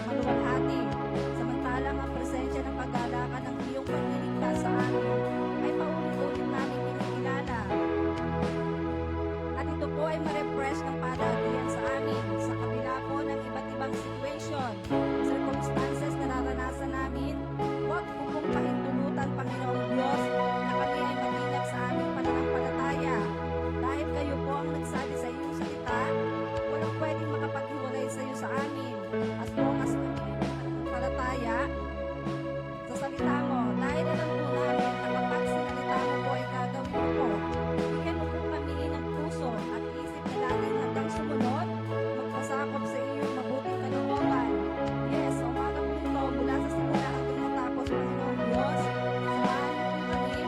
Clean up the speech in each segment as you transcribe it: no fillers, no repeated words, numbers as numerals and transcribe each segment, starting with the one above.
maluwalhati. Samantalang ang presensya ng pag-alakan ng iyong pagliligtas sa amin ay paulit-ulit namin kinikilala. At ito po ay ma-refresh ng padakian sa amin sa kabila po ng iba't ibang situation, circumstances na naranasan namin. Huwag po pong pahintulutan, Panginoong Diyos, na kami ay matinag sa aming pananampalataya. Dahil kayo po ang nagsabi sa iyong salita, walang pwedeng makapaghiwalay sa iyo sa amin. As long as kami ay pananampalataya sa salita mo, dahil alam po namin na kapag sinalita mo po ay gagawin mo po. Bigyan mo po kami ng puso at isip na natin hanggang sumunod, magpasakop sa iyong mabuting kalooban. Yes, umaga po ito mula sa simula hanggang matapos, Panginoong Diyos. Samahan mo po kami,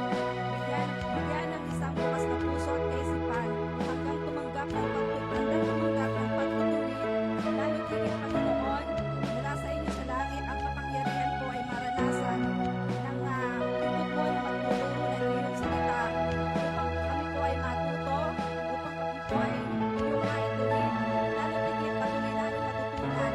bigyan ng isang bukas na puso at kaisipan hanggang tumanggap ng pagtutuwid, lalo tigit, Panginoon, mula sa inyo sa langit, ang kapangyarihan po ay maranasan ng ikot mo na magtuturo ng iyong salita upang kami po ay matuto, upang kami po ay iyong maituwid. Lalo tigit, patuloy namin matutunan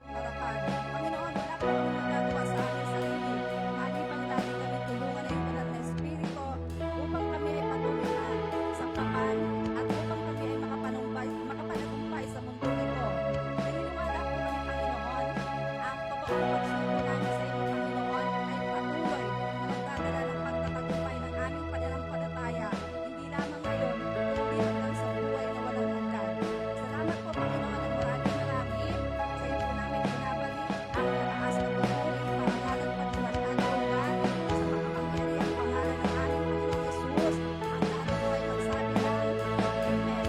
ang harapan. Panginoon, wala po kami magagawa sa aming sarili. Malibang lagi kami tulungan ng iyong banal na Espiritu upang kami ay patuloy na sakpakan at upang kami ay makapanagumpay sa mundo nito. Naniniwala po kami, Panginoon, ang totoong pagsubok namin sa inyo, Panginoon, ay patuloy na magdadala ng pagtatagumpay ng aming pananampalataya, hindi lamang ngayon, kundi hanggang sa buhay na walang hanggan. Salamat po, Panginoon, at maraming sa iyo po namin binabalik ang mataas na pagpuri, parangalan, pagtuwalhan, lugar sa makapangyarihang pangalan ng aming Panginoong Yesus. Ang lahat po ay magsabi ng Amen.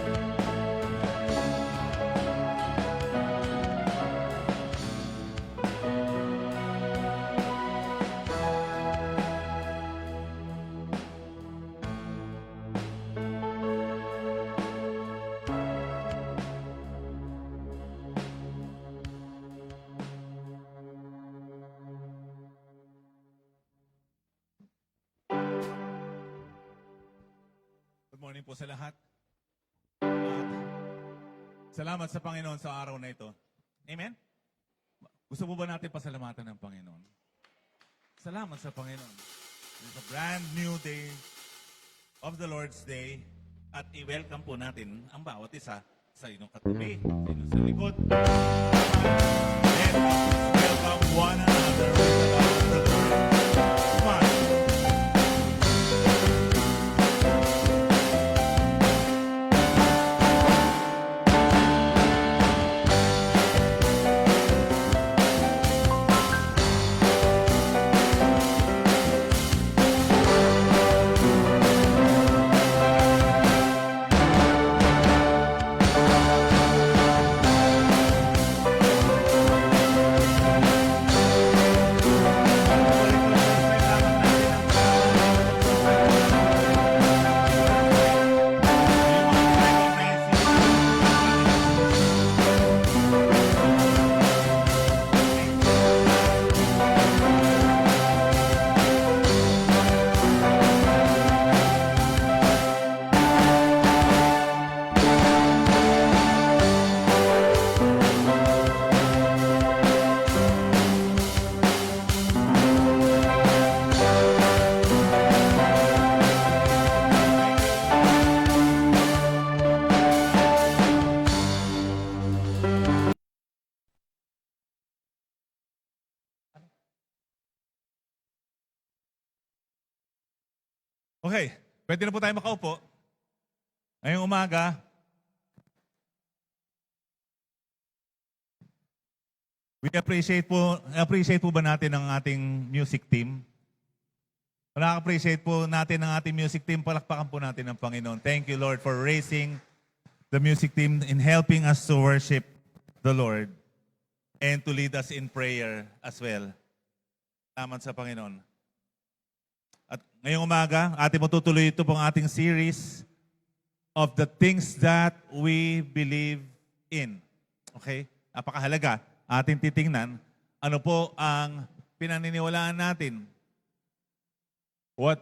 Good morning po sa lahat. At salamat sa Panginoon sa araw na ito. Amen? Gusto po ba natin pasalamatan ng Panginoon? Salamat sa Panginoon. It's a brand new day of the Lord's Day at i-welcome po natin ang bawat isa sa inyong katabi, sa inyong sa likod. And welcome one another with the love of the Lord. Come on. Okay, pwede na po tayo makaupo. Ngayong umaga, appreciate po ba natin ang ating music team? Appreciate po natin ang ating music team. Palakpakan po natin ang Panginoon. Thank you, Lord, for raising the music team in helping us to worship the Lord and to lead us in prayer as well. Salamat sa Panginoon. At ngayong umaga, ating matutuloy ito pong ating series of the things that we believe in. Okay? Napakahalaga. Ating titingnan, ano po ang pinaniniwalaan natin. What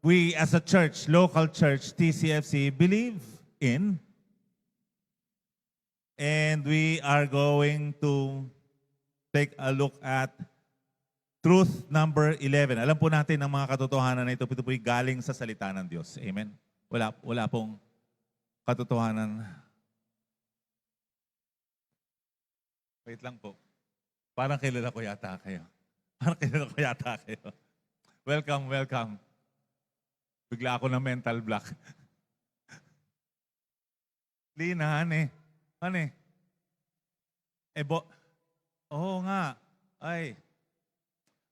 we as a church, local church, TCFC, believe in. And we are going to take a look at truth number 11. Alam po natin ang mga katotohanan na ito po'y galing sa salita ng Diyos. Amen? Wala pong katotohanan. Wait lang po. Parang kilala ko yata kayo. Welcome. Bigla ako ng mental block. Lina, Hane. Oo nga. Ay.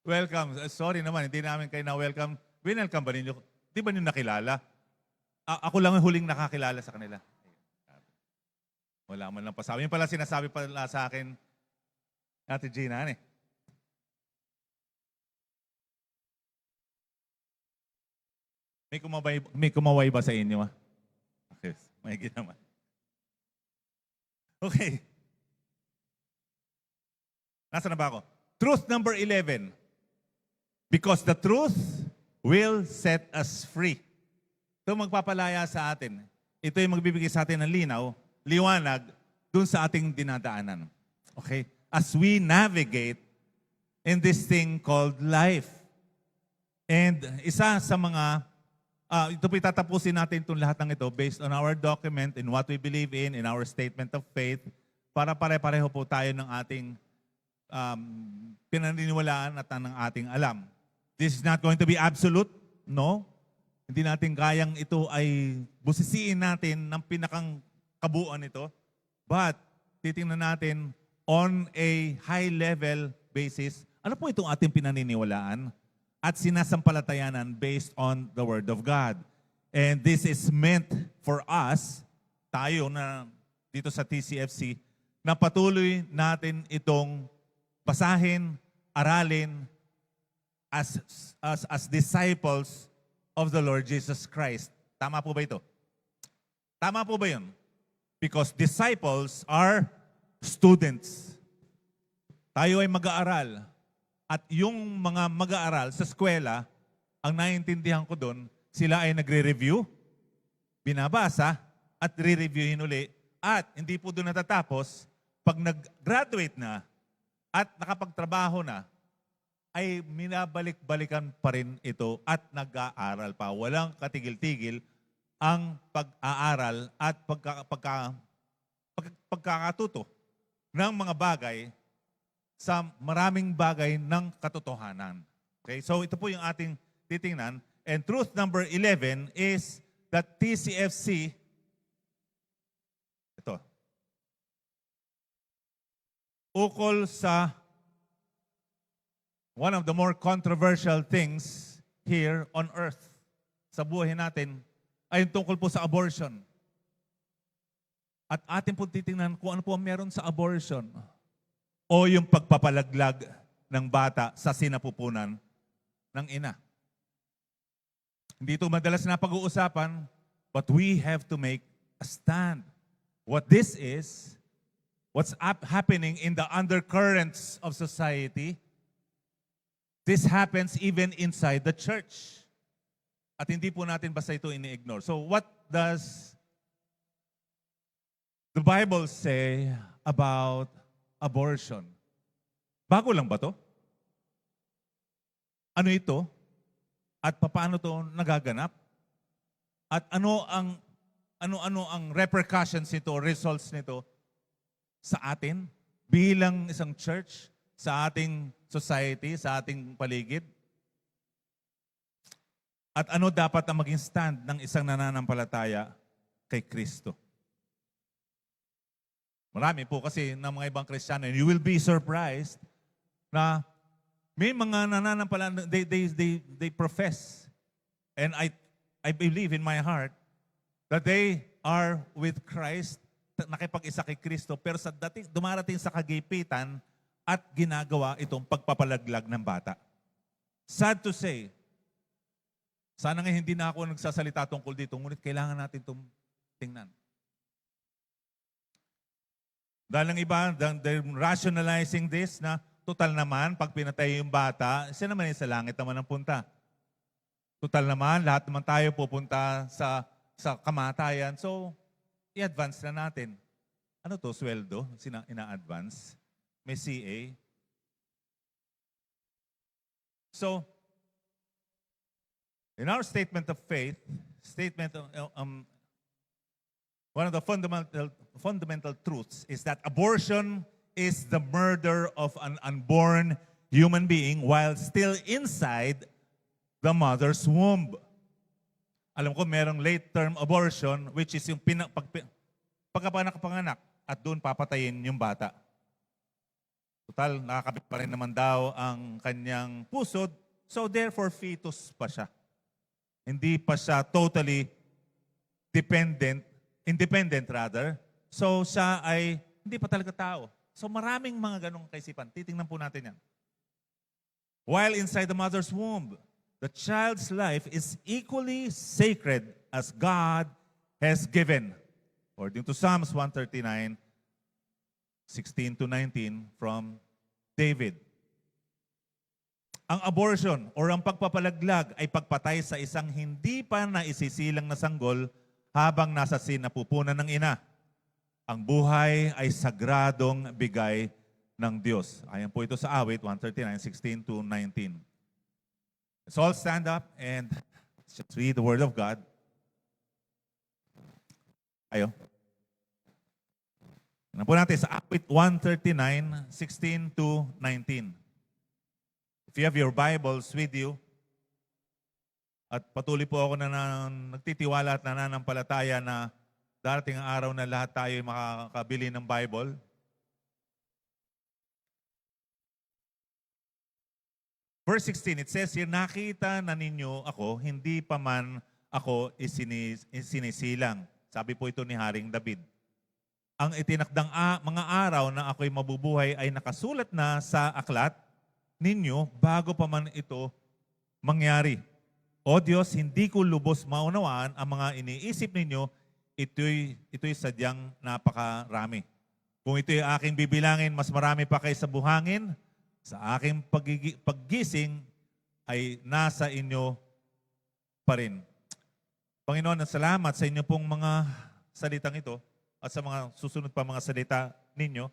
Welcome. Sorry naman, hindi namin kayo na-welcome. Winelcome ba ninyo? Di ba nyo nakilala? Ako lang ang huling nakakilala sa kanila. Wala man lang pasabi. Yung pala sinasabi pala sa akin, Ate Gina, May kumaway ba sa inyo? Okay, may naman. Okay. Nasaan na ba ako? Truth number 11. Because the truth will set us free. Ito magpapalaya sa atin. Ito yung magbibigay sa atin ng liwanag, dun sa ating dinadaanan. Okay? As we navigate in this thing called life. And isa sa mga, ito po'y tatapusin natin itong lahat ng ito based on our document, in what we believe in our statement of faith, para pare-pareho po tayo ng ating pinaniniwalaan at ng ating alam. This is not going to be absolute, no? Hindi natin kayang ito ay busisiin natin ng pinakang kabuuan ito. But, titingnan natin on a high-level basis, ano po itong ating pinaniniwalaan at sinasampalatayanan based on the Word of God. And this is meant for us, tayo na dito sa TCFC, na patuloy natin itong basahin, aralin, as disciples of the Lord Jesus Christ. Tama po ba ito? Tama po ba yun? Because disciples are students. Tayo ay mag-aaral. At yung mga mag-aaral sa eskwela, ang naiintindihan ko doon, sila ay nagre-review, binabasa, at re-reviewin uli. At hindi po doon natatapos, pag nag-graduate na at nakapagtrabaho na, ay minabalik-balikan pa rin ito at nag-aaral pa. Walang katigil-tigil ang pag-aaral at pagkakatuto ng mga bagay sa maraming bagay ng katotohanan. Okay? So ito po yung ating titingnan. And truth number 11 is that TCFC, ito, ukol sa one of the more controversial things here on earth sa buhay natin ay tungkol po sa abortion. At atin po titingnan kung ano po ang meron sa abortion o yung pagpapalaglag ng bata sa sinapupunan ng ina. Hindi ito madalas na pag-uusapan, but we have to make a stand. What this is, what's happening in the undercurrents of society, this happens even inside the church. At hindi po natin basta ito ini-ignore. So what does the Bible say about abortion? Bago lang ba to? Ano ito? At paano to nagaganap? At ano ang repercussions nito, results nito sa atin bilang isang church, sa ating society, sa ating paligid? At ano dapat ang maging stand ng isang nananampalataya kay Kristo? Marami po kasi ng mga ibang Kristiyano, and you will be surprised na may mga nananampalataya, they profess, and I believe in my heart that they are with Christ, nakipag-isa kay Kristo, pero sa dumarating sa kagipitan at ginagawa itong pagpapalaglag ng bata. Sad to say, sana nga hindi na ako nagsasalita tungkol dito, ngunit kailangan natin itong tingnan. Dahil ang iba, they're rationalizing this na total naman, pag pinatay yung bata, siya naman yung sa langit naman ang punta. Total naman, lahat naman tayo pupunta sa kamatayan. So, i-advance na natin. Ano to, sweldo? Ina-advance? May CA? So, in our statement of faith, one of the fundamental truths is that abortion is the murder of an unborn human being while still inside the mother's womb. Alam ko merong late-term abortion, which is yung pagkapanganak at doon papatayin yung bata. Total, nakakabit pa rin naman daw ang kanyang pusod, so therefore fetus pa siya. Hindi pa siya totally independent rather. So siya ay hindi pa talaga tao. So maraming mga ganong kaisipan. Titingnan po natin yan. While inside the mother's womb, the child's life is equally sacred as God has given. According to Psalms 139, 16 to 19 from David. Ang abortion or ang pagpapalaglag ay pagpatay sa isang hindi pa naisisilang na sanggol habang nasa sinapupunan ng ina. Ang buhay ay sagradong bigay ng Diyos. Ayan po ito sa awit 139, 16 to 19. Let's all stand up and let's just read the Word of God. Ayo. Tingnan po natin sa awit 139, 16 to 19. If you have your Bibles with you, at patuloy po ako na nagtitiwala at nananampalataya na darating ang araw na lahat tayo ay makakabili ng Bible. Verse 16, it says here, nakita na ninyo ako, hindi pa man ako isinisilang. Sabi po ito ni Haring David. Ang itinakdang mga araw na ako'y mabubuhay ay nakasulat na sa aklat ninyo bago pa man ito mangyari. O Diyos, hindi ko lubos maunawaan ang mga iniisip ninyo, ito'y sadyang napakarami. Kung ito'y aking bibilangin, mas marami pa kaysa buhangin, sa aking paggising ay nasa inyo pa rin. Panginoon, salamat sa inyo pong mga salitang ito at sa mga susunod pa mga salita ninyo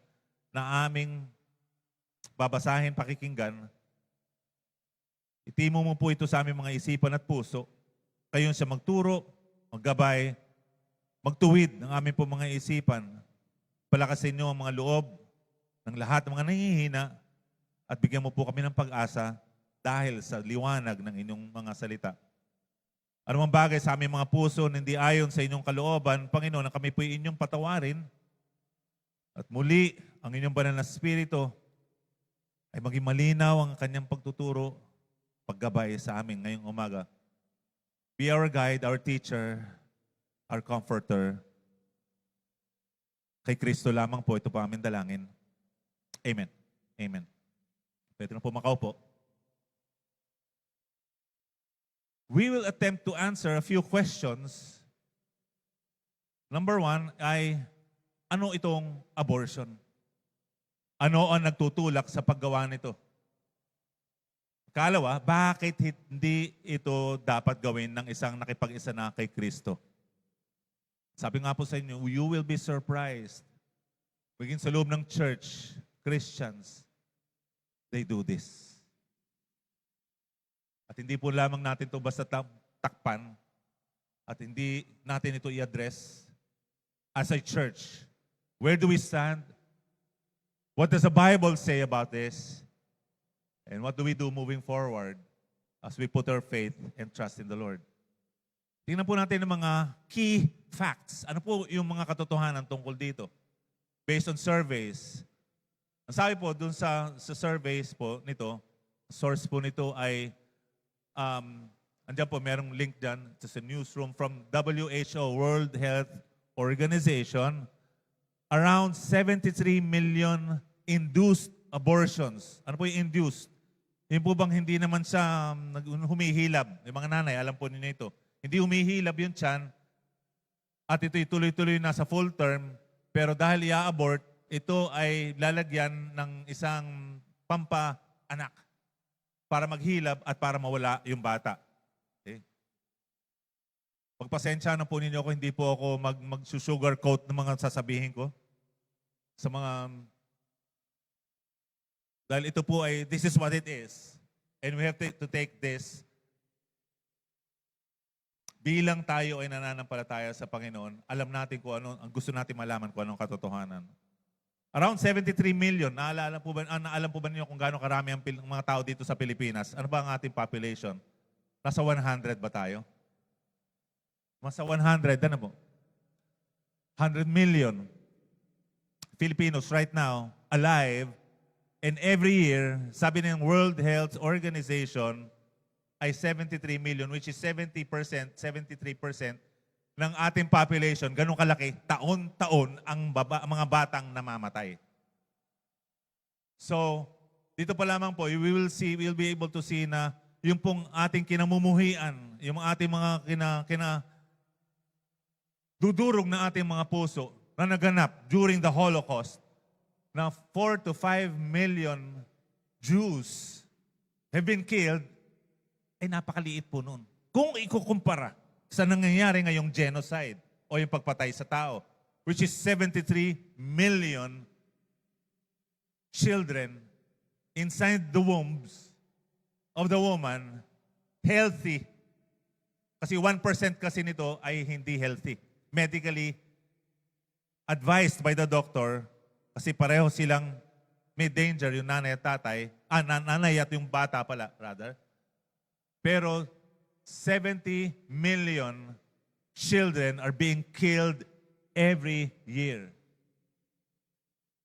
na aming babasahin, pakikinggan. Itimo mo po ito sa aming mga isipan at puso. Kayon siya magturo, maggabay, magtuwid ng aming po mga isipan. Palakasin niyo ang mga loob ng lahat ng mga nangihina at bigyan mo po kami ng pag-asa dahil sa liwanag ng inyong mga salita. Anumang bagay sa aming mga puso na hindi ayon sa inyong kalooban, Panginoon, na kami po inyong patawarin at muli ang inyong banal na spirito ay maging malinaw ang kanyang pagtuturo, paggabay sa amin ngayong umaga. Be our guide, our teacher, our comforter. Kay Kristo lamang po ito po aming dalangin. Amen. Amen. Pwede na po makaupo. We will attempt to answer a few questions. Number one ay, ano itong abortion? Ano ang nagtutulak sa paggawa nito? Kalawa, bakit hindi ito dapat gawin ng isang nakipag-isa na kay Kristo? Sabi nga po sa inyo, you will be surprised. Maging sa loob ng church, Christians, they do this. At hindi po lamang natin ito basta takpan at hindi natin ito i-address as a church. Where do we stand? What does the Bible say about this? And what do we do moving forward as we put our faith and trust in the Lord? Tingnan po natin ang mga key facts. Ano po yung mga katotohanan tungkol dito? Based on surveys. Ang sabi po dun sa surveys po nito, source po nito ay, andyan po merong link dyan. It's a newsroom from WHO, World Health Organization. Around 73 million induced abortions. Ano po yung induced? Yung po bang hindi naman siya humihilab? Yung mga nanay, alam po ninyo ito. Hindi humihilab yung tiyan at ito'y tuloy-tuloy na sa full term, pero dahil i-abort, ito ay lalagyan ng isang pampa-anak para maghilab at para mawala yung bata. Okay? Pagpasensya na po ninyo ako, hindi po ako mag-sugarcoat ng mga sasabihin ko sa mga... Dahil ito po ay, this is what it is. And we have to take this bilang tayo ay nananampalataya sa Panginoon, alam natin kung ano, ang gusto natin malaman kung anong katotohanan. Around 73 million, naalam po ba niyo kung gaano karami ang mga tao dito sa Pilipinas? Ano ba ang ating population? Nasa 100 ba tayo? Masa 100, ano po? 100 million Filipinos right now alive, and every year, sabi ng World Health Organization, ay 73 million, which is 73% ng ating population. Ganun kalaki, taon-taon ang mga batang namamatay. So, dito pa lamang po, we'll be able to see na yung pong ating kinamumuhian, yung ating mga dudurog na ating mga puso na naganap during the Holocaust, na 4 to 5 million Jews have been killed, ay napakaliit po nun. Kung ikukumpara sa nangyayari ngayong genocide o yung pagpatay sa tao, which is 73 million children inside the wombs of the woman, healthy. Kasi 1% kasi nito ay hindi healthy. Medically advised by the doctor, kasi pareho silang may danger, yung nanay at tatay, nanay at yung bata pala, rather. Pero 70 million children are being killed every year.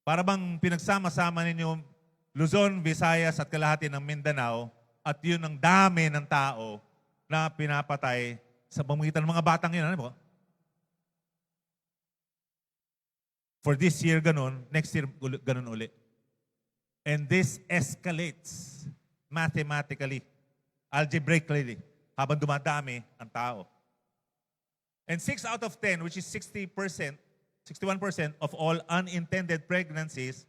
Para bang pinagsama-sama ninyo Luzon, Visayas at kalahati ng Mindanao, at yun ang dami ng tao na pinapatay sa pamamagitan ng mga batang yun. Ano po? For this year, ganun. Next year, ganun uli. And this escalates mathematically, algebraically, habang dumadami ang tao. And 6 out of 10, which is 60%, 61% of all unintended pregnancies,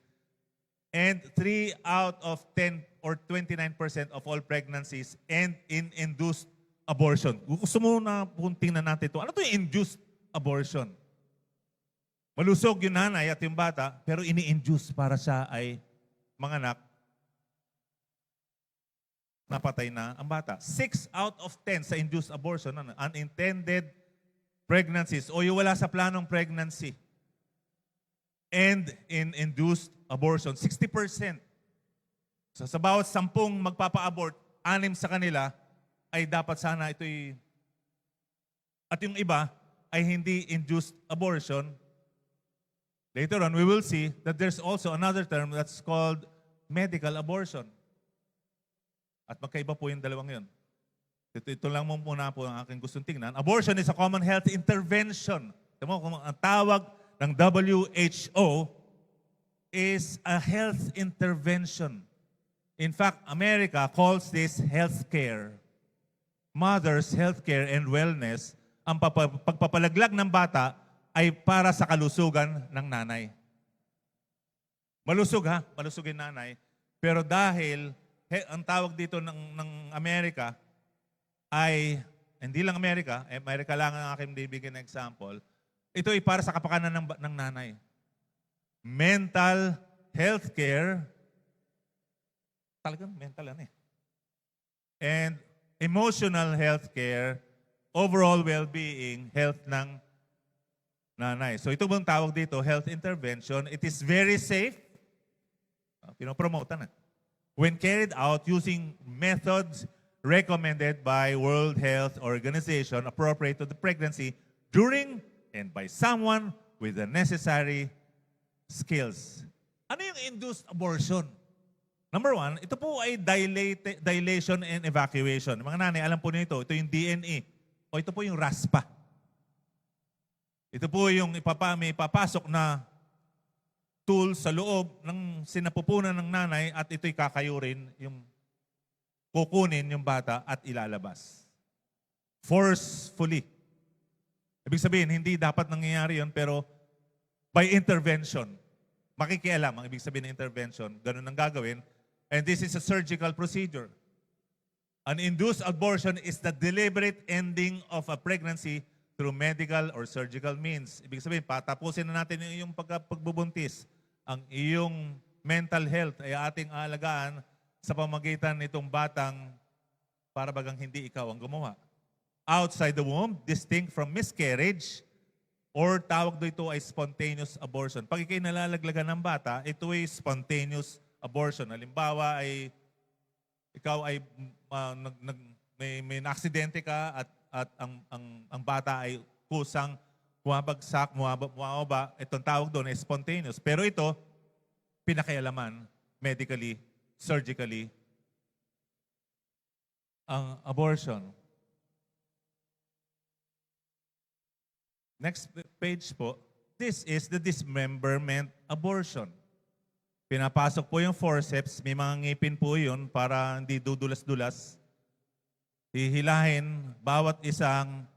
and 3 out of 10 or 29% of all pregnancies end in induced abortion. Gusto mo na tingnan natin ito. Ano ito yung induced abortion? Malusog yung nanay at yung bata, pero ini-induce para siya ay manganak, napatay na ang bata. 6 out of 10 sa induced abortion, unintended pregnancies o yung wala sa planong pregnancy, and in induced abortion, 60%. So sa bawat 10 magpapa-abort, 6 sa kanila ay dapat sana ito'y, at yung iba ay hindi induced abortion. Later on, we will see that there's also another term that's called medical abortion. At magkaiba po yung dalawang yun. Ito lang muna po ang aking gustong tingnan. Abortion is a common health intervention. Tama mo, ang tawag ng WHO is a health intervention. In fact, America calls this healthcare. Mother's healthcare and wellness, ang pagpapalaglag ng bata ay para sa kalusugan ng nanay. Malusog malusog yung nanay. Pero dahil ang tawag dito ng Amerika ay, hindi lang Amerika, Amerika lang ang aking bibigyan ng example, ito ay para sa kapakanan ng nanay. Mental health care, talagang mental and emotional health care, overall well-being, health ng nanay. So ito bang tawag dito, health intervention. It is very safe. Pinopromote na. When carried out using methods recommended by World Health Organization appropriate to the pregnancy during and by someone with the necessary skills. Ano yung induced abortion? Number 1, ito po ay dilation and evacuation. Mga nanay, alam po nito, ito yung DNA o ito po yung RASPA. Ito po yung may papasok na tool sa loob ng sinapupunan ng nanay at ito'y kakayurin, yung kukunin yung bata at ilalabas. Forcefully. Ibig sabihin, hindi dapat nangyayari yun, pero by intervention. Makikialam ang ibig sabihin ng intervention. Ganun ang gagawin. And this is a surgical procedure. An induced abortion is the deliberate ending of a pregnancy through medical or surgical means. Ibig sabihin, patapusin na natin yung pagbubuntis. Ang iyong mental health ay ating aalagaan sa pamagitan nitong batang para bagang hindi ikaw ang gumawa. Outside the womb, distinct from miscarriage, or tawag dito ay spontaneous abortion. Pag ikay nalalaglagan ng bata, ito ay spontaneous abortion. Halimbawa ay ikaw ay may aksidente ka at ang bata ay kusang bumabagsak, bumababa. Itong tawag doon ay spontaneous. Pero ito, pinakialaman medically, surgically, ang abortion. Next page po, this is the dismemberment abortion. Pinapasok po yung forceps, may mga ngipin po yun para hindi dudulas-dulas. Hihilahin bawat isang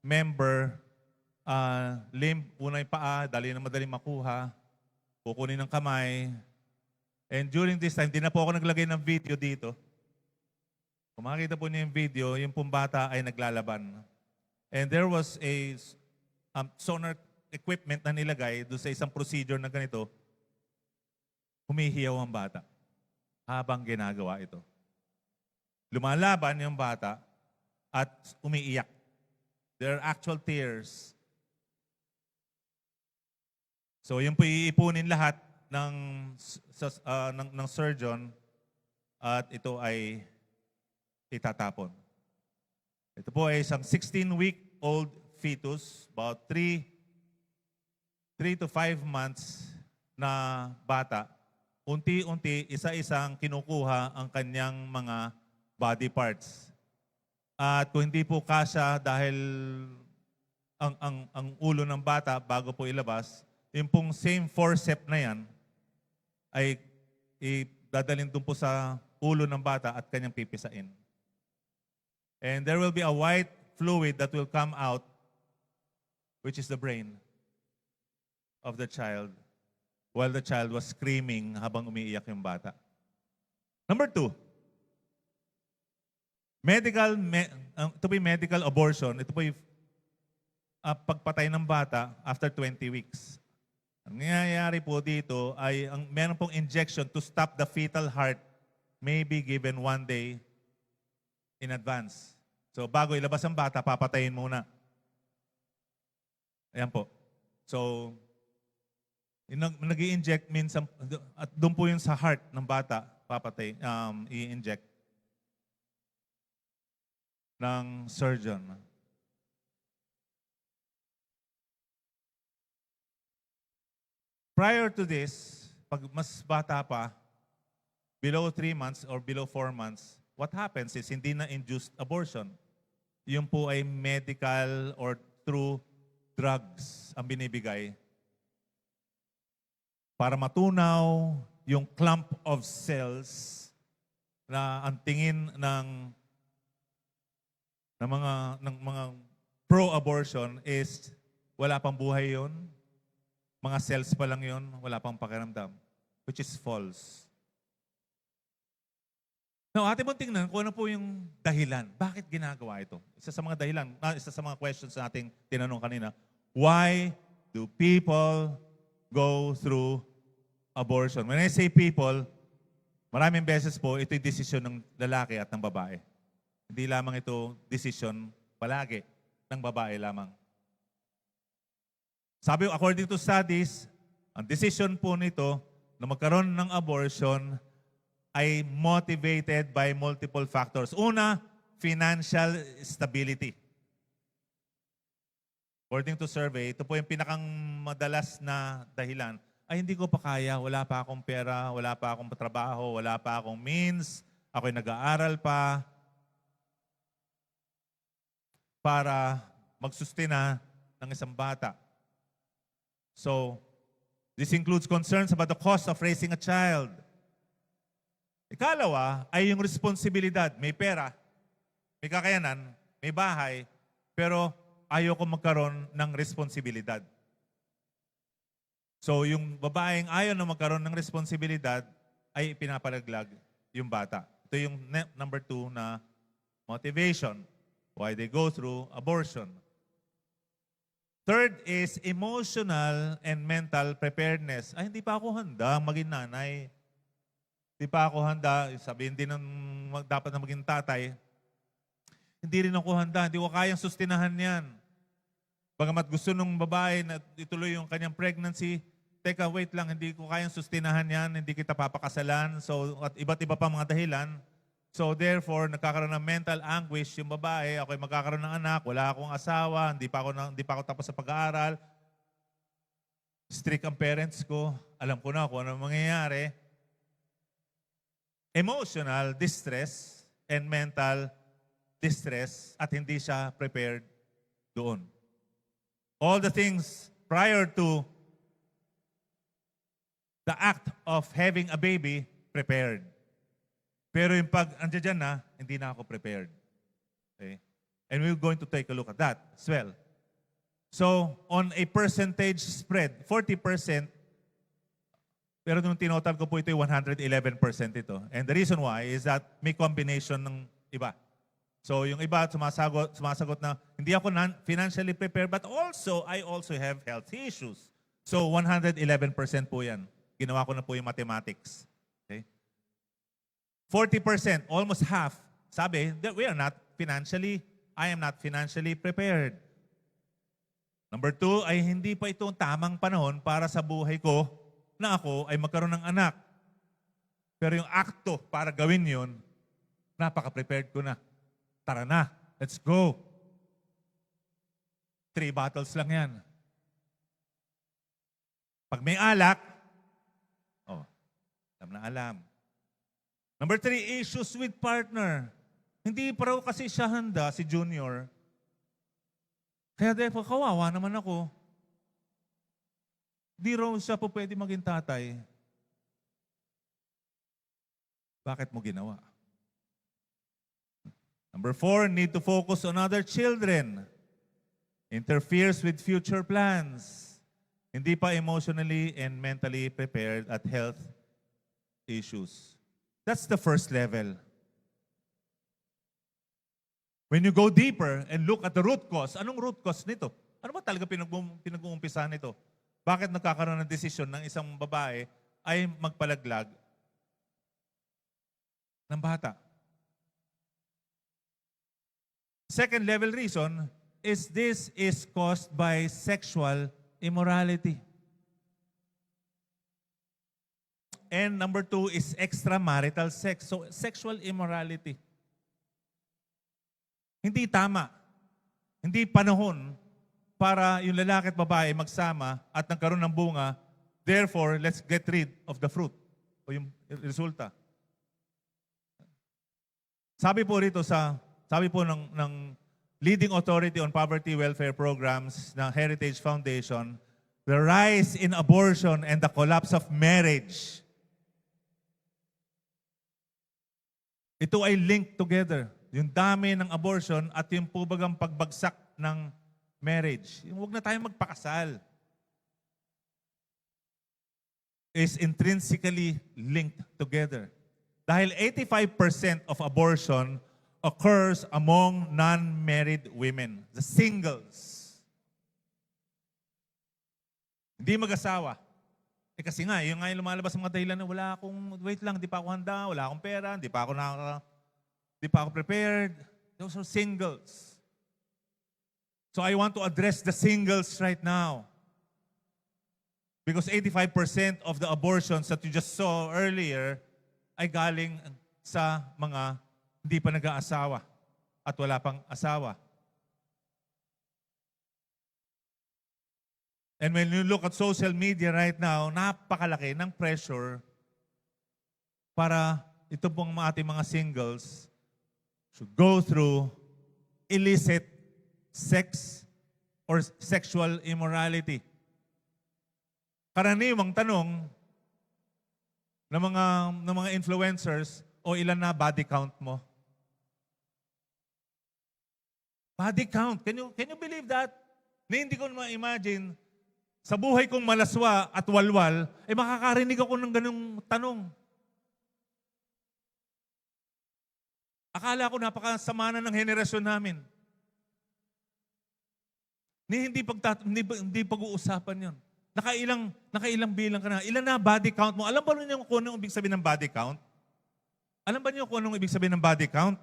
member, limb, una yung paa, dali na madaling makuha, kukunin ng kamay. And during this time, di na po ako naglagay ng video dito. Kung makikita po niyo yung video, yung pong bata ay naglalaban. And there was a sonar equipment na nilagay doon sa isang procedure na ganito, humihiyaw ang bata habang ginagawa ito. Lumalaban yung bata at umiiyak. There are actual tears. So yun po iipunin lahat ng surgeon at ito ay itatapon. Ito po ay isang 16-week-old fetus, about 3 to 5 months na bata. Unti-unti, isa-isang kinukuha ang kanyang mga body parts. At kung hindi po kasya dahil ang ulo ng bata bago po ilabas, yung pong same forceps na yan ay dadalhin doon po sa ulo ng bata at kanyang pipisain. And there will be a white fluid that will come out, which is the brain of the child, while the child was screaming habang umiiyak yung bata. Number 2, ito po yung medical abortion. Ito po yung pagpatay ng bata after 20 weeks. Ang nangyayari po dito ay meron pong injection to stop the fetal heart may be given 1 day in advance. So bago ilabas ang bata, papatayin muna. Ayan po. So, nag-i-inject minsan, at doon po yun sa heart ng bata, papatay, i-inject ng surgeon. Prior to this, pag mas bata pa, below 3 months or below 4 months, what happens is hindi na induced abortion. Yung po ay medical or through drugs ang binibigay para matunaw yung clump of cells na ang tingin ng mga pro-abortion is wala pang buhay yon, mga cells pa lang yon, wala pang pakiramdam, which is false. Now, atin mong tingnan kung ano po yung dahilan. Bakit ginagawa ito? Isa sa mga dahilan, isa sa mga questions na ating tinanong kanina, why do people go through abortion? When I say people, maraming beses po, ito'y desisyon ng lalaki at ng babae. Hindi lamang ito desisyon palagi ng babae lamang. Sabi, according to studies, ang decision po nito na magkaroon ng abortion ay motivated by multiple factors. Una, financial stability. According to survey, ito po yung pinakang madalas na dahilan. Ay, hindi ko pa kaya, wala pa akong pera, wala pa akong trabaho, wala pa akong means, ako'y nag-aaral pa para magsustina ng isang bata. So, this includes concerns about the cost of raising a child. Ikalawa ay yung responsibilidad. May pera, may kakayanan, may bahay, pero ayoko magkaroon ng responsibilidad. So yung babaeng ayaw na magkaroon ng responsibilidad ay pinapalaglag yung bata. Ito yung number 2 na motivation why they go through abortion. Third is emotional and mental preparedness. Ay, hindi pa ako handa maging nanay. Di pa ako handa. Sabihin din ng dapat na maging tatay, hindi rin ako handa. Hindi ko kayang sustinahan yan. Bagamat gusto nung babae na ituloy yung kanyang pregnancy, teka, wait lang, hindi ko kayang sustinahan yan, hindi kita papakasalan. So, at iba't iba pa mga dahilan. So, therefore, nagkakaroon ng mental anguish yung babae. Ako'y magkakaroon ng anak, wala akong asawa, hindi pa ako tapos sa pag-aaral. Strict ang parents ko. Alam ko na kung ano mangyayari. Emotional distress and mental distress at hindi siya prepared doon. All the things prior to the act of having a baby, prepared. Pero yung pag andyan na, hindi na ako prepared. Okay? And we're going to take a look at that as well. So, on a percentage spread, 40%, pero nung tinotal ko po ito, 111% ito. And the reason why is that may combination ng iba. So, yung iba sumasagot na, hindi ako financially prepared, but also, I also have health issues. So, 111% po yan. Ginawa ko na po yung mathematics. Okay? 40%, almost half, sabi that I am not financially prepared. Number 2 ay hindi pa ito tamang panahon para sa buhay ko na ako ay magkaroon ng anak. Pero yung akto para gawin yun, napaka-prepared ko na. Tara na, let's go. 3 bottles lang yan. Pag may alak, alam na alam. Number 3, issues with partner. Hindi pa raw kasi siya handa, si Junior. Kaya therefore, kawawa naman ako. Di raw siya po pwede maging tatay. Bakit mo ginawa? Number 4, need to focus on other children. Interferes with future plans. Hindi pa emotionally and mentally prepared at health issues. That's the first level. When you go deeper and look at the root cause, anong root cause nito? Ano ba talaga pinag-uumpisa nito? Bakit nagkakaroon ng desisyon ng isang babae ay magpalaglag ng bata? Second level reason is this is caused by sexual immorality. And number 2 is extramarital sex. So, sexual immorality. Hindi tama. Hindi panahon para yung lalaki at babae magsama at nagkaroon ng bunga. Therefore, let's get rid of the fruit o yung resulta. Sabi po ng leading authority on poverty welfare programs ng Heritage Foundation, the rise in abortion and the collapse of marriage. Ito ay linked together. Yung dami ng abortion at yung pubagang pagbagsak ng marriage. Yung huwag na tayong magpakasal. Is intrinsically linked together. Dahil 85% of abortion occurs among non-married women, the singles. Hindi mag-asawa. Kasi nga, yung lumalabas mga dahilan na wala akong, wait lang, di pa ako handa, wala akong pera, di pa ako prepared. Those are singles. So I want to address the singles right now. Because 85% of the abortions that you just saw earlier ay galing sa mga hindi pa nag-aasawa at wala pang asawa. And when you look at social media right now, napakalaki ng pressure para ito pong ating mga singles should go through illicit sex or sexual immorality. Karaniwang tanong ng mga influencers, o ilan na body count mo? Body count. Can you believe that? Na hindi ko ma-imagine, sa buhay kong malaswa at walwal, makakarinig ako ng ganung tanong. Akala ko napakasama na ng henerasyon namin. Hindi pag-uusapan yun. Nakailang bilang ka na. Ilan na body count mo? Alam ba rin yung kung anong ibig sabihin ng body count? Alam ba niyo kung anong ibig sabihin ng body count?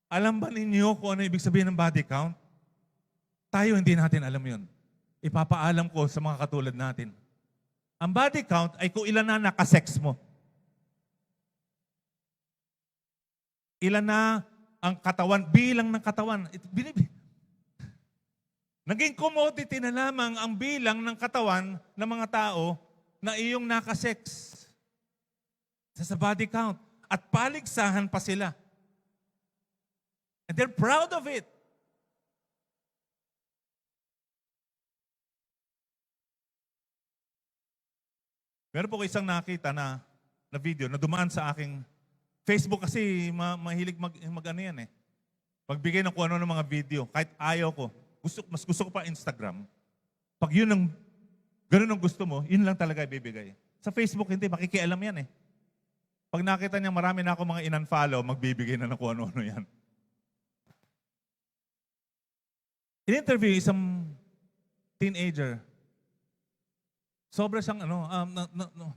Alam ba ninyo kung ano ibig sabihin ng body count? Tayo hindi natin alam yun. Ipapaalam ko sa mga katulad natin. Ang body count ay kung ilan na nakasex mo. Ilan na ang katawan, bilang ng katawan. Naging commodity na lamang ang bilang ng katawan ng mga tao na iyong nakasex. Sa body count. At paligsahan pa sila. And they're proud of it. Meron po ko isang nakita na video na dumaan sa aking Facebook kasi mahilig mag ano yan eh. Pagbigay ng kung ano ng mga video, kahit ayaw ko, mas gusto ko pa Instagram. Pag yun ang, ganun ang gusto mo, yun lang talaga ibibigay. Sa Facebook, hindi, makikialam yan eh. Pag nakita niya marami na ako mga in-unfollow, magbibigay na ng kung ano-ano yan. In-interview isang teenager. Sobra siyang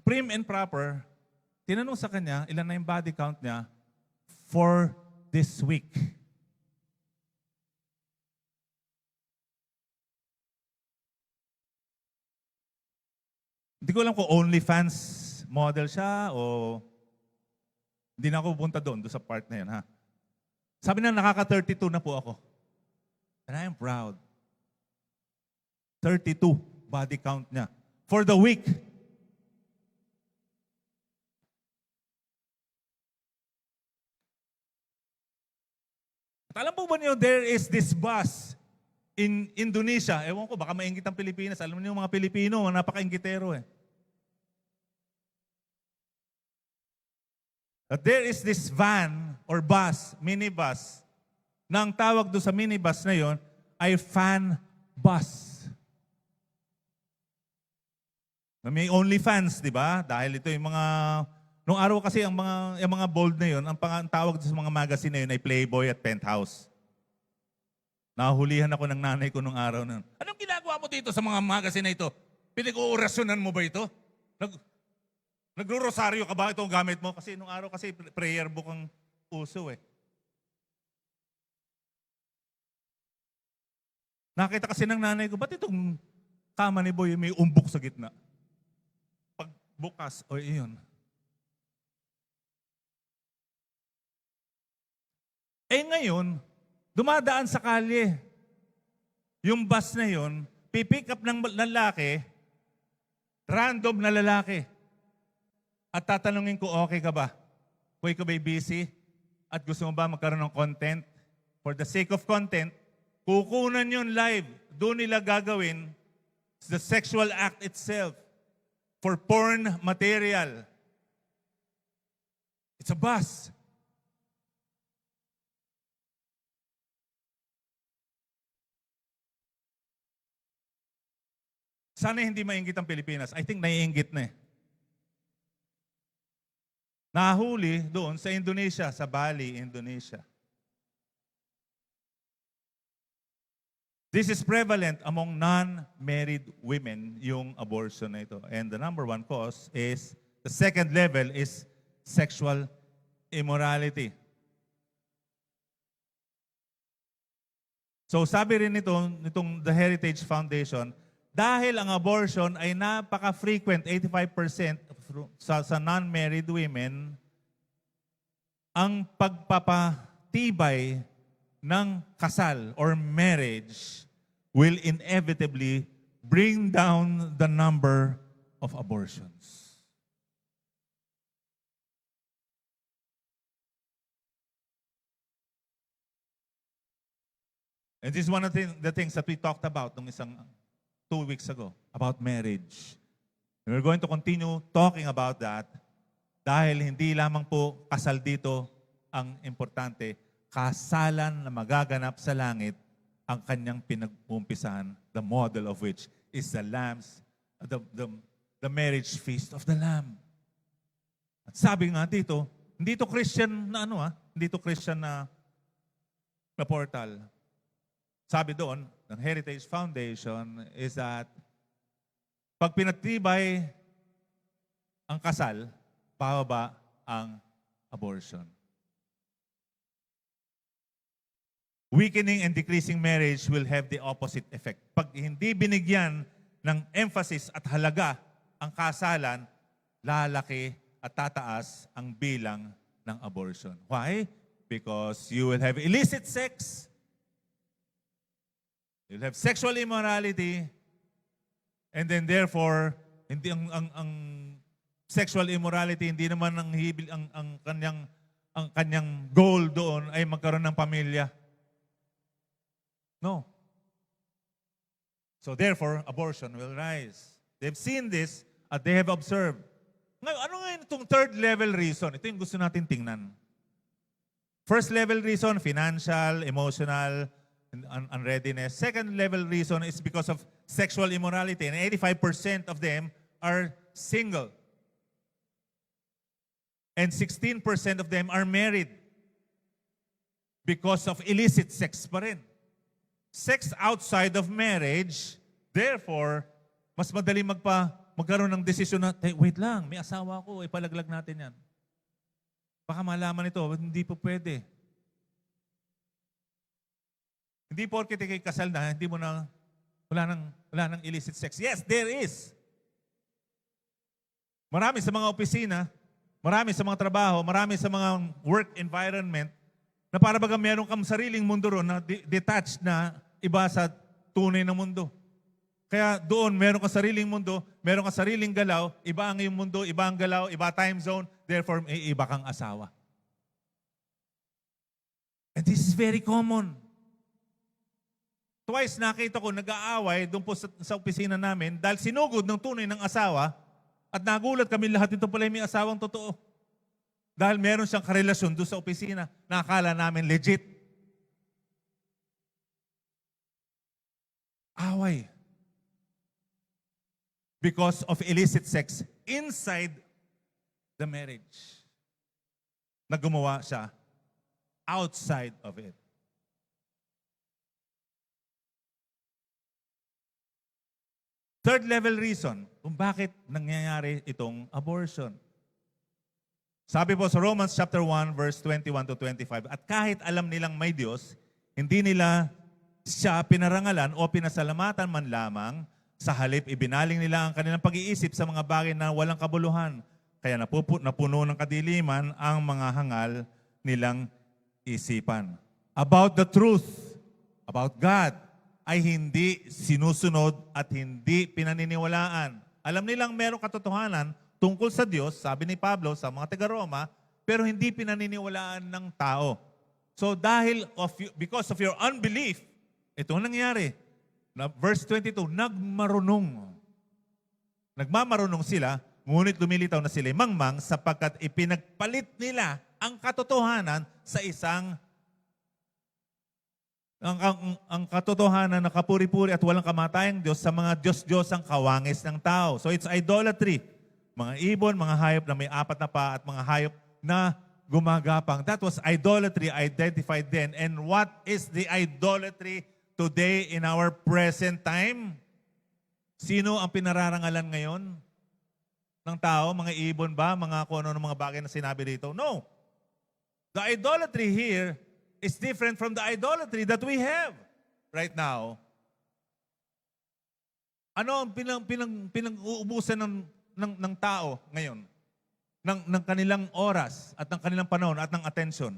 prim and proper. Tinanong sa kanya, ilan na yung body count niya for this week. Hindi ko alam kung OnlyFans model siya o hindi na ako pupunta doon sa part na yan, ha? Sabi na nakaka-32 na po ako. And I am proud. 32 body count niya. For the week. At alam po ba niyo, there is this bus in Indonesia. Ewan ko, baka maingit ang Pilipinas. Alam niyo mga Pilipino, napaka-ingitero eh. That there is this van or bus, minibus, na ang tawag doon sa minibus na yon ay fan bus. May OnlyFans, di ba? Dahil ito yung mga... Nung araw kasi, yung mga bold na yun, ang tawag sa mga magazine na yun ay Playboy at Penthouse. Nahulihan ako ng nanay ko nung araw na yun. Anong ginagawa mo dito sa mga magazine na ito? Pinag-uurasyonan mo ba ito? Nagro-rosaryo ka ba itong gamit mo? Kasi nung araw kasi prayer book ang uso eh. Nakita kasi ng nanay ko, ba't itong kama ni Boy may umbok sa gitna? Bukas, o iyon. Eh ngayon, dumadaan sa kalye. Yung bus na yon, pipick up ng lalaki, random na lalaki. At tatanungin ko, okay ka ba? Kung ikaw ba'y busy? At gusto mo ba magkaroon ng content? For the sake of content, kukunan yun live. Doon nila gagawin the sexual act itself. For porn material. It's a bus. Sana hindi mainggit ang Pilipinas. I think naiinggit na eh. Nahuli doon sa Indonesia, sa Bali, Indonesia. This is prevalent among non-married women, yung abortion na ito. And the number one cause is, the second level is sexual immorality. So sabi rin nitong The Heritage Foundation, dahil ang abortion ay napaka-frequent, 85% sa non-married women, ang pagpapatibay ng kasal or marriage will inevitably bring down the number of abortions. And this is one of the things that we talked about nung 2 weeks ago, about marriage. And we're going to continue talking about that dahil hindi lamang po kasal dito ang importante, kasalan na magaganap sa langit ang kanyang pinag-umpisahan, the model of which is the marriage feast of the Lamb. At sabi nga dito, hindi to Christian na hindi to Christian na portal. Sabi doon, ng Heritage Foundation is that pag pinatibay ang kasal, pababa ang abortion. Weakening and decreasing marriage will have the opposite effect. Pag hindi binigyan ng emphasis at halaga ang kasalan, lalaki at tataas ang bilang ng abortion. Why? Because you will have illicit sex, you'll have sexual immorality, and then therefore, hindi ang sexual immorality, hindi naman ang kanyang goal doon ay magkaroon ng pamilya. No. So therefore, abortion will rise. They've seen this at they have observed. Ngayon, ano nga itong third level reason? Ito yung gusto natin tingnan. First level reason, financial, emotional, unreadiness. Second level reason is because of sexual immorality. And 85% of them are single. And 16% of them are married because of illicit sex pa rin. Sex outside of marriage, therefore, mas madali magkaroon ng desisyon na, wait lang, may asawa ko, ipalaglag natin yan. Baka malaman ito, hindi po pwede. Hindi porket ikay kasal na, hindi mo na, wala nang illicit sex. Yes, there is. Marami sa mga opisina, marami sa mga trabaho, marami sa mga work environment, na para baga meron kang sariling mundo ron na detached na iba sa tunay na mundo. Kaya doon, meron kang sariling mundo, meron kang sariling galaw, iba ang iyong mundo, iba ang galaw, iba time zone, therefore may iba kang asawa. And this is very common. Twice nakita ko nag-aaway doon po sa opisina namin dahil sinugod ng tunay ng asawa at nagulat kami lahat ito pala may asawang totoo. Dahil meron siyang karelasyon doon sa opisina na akala namin legit. Away. Because of illicit sex inside the marriage. Na gumawa siya outside of it. Third level reason kung bakit nangyayari itong abortion. Sabi po sa Romans chapter 1 verse 21 to 25, at kahit alam nilang may Diyos, hindi nila siya pinarangalan o pinasalamatan man lamang, sa halip ibinaling nila ang kanilang pag-iisip sa mga bagay na walang kabuluhan. Kaya napuno ng kadiliman ang mga hangal nilang isipan. About the truth, about God, ay hindi sinusunod at hindi pinaniniwalaan. Alam nilang merong katotohanan tungkol sa Diyos, sabi ni Pablo sa mga taga-Roma, pero hindi pinaniniwalaan ng tao. So because of your unbelief, ito ang nangyari. Verse 22, nagmamarunong sila, ngunit lumilitaw na sila mangmang sapagkat ipinagpalit nila ang katotohanan sa isang ang katotohanan na kapuri-puri at walang kamatayang Diyos sa mga Diyos-Diyosang kawangis ng tao. So it's idolatry. Mga ibon, mga hayop na may apat na pa at mga hayop na gumagapang. That was idolatry identified then. And what is the idolatry today in our present time? Sino ang pinararangalan ngayon ng tao? Mga ibon ba? Mga kung ano ng mga bagay na sinabi dito? No. The idolatry here is different from the idolatry that we have right now. Ano ang pinag-uubusan ng tao ngayon? Ng kanilang oras at ng kanilang panahon at ng attention.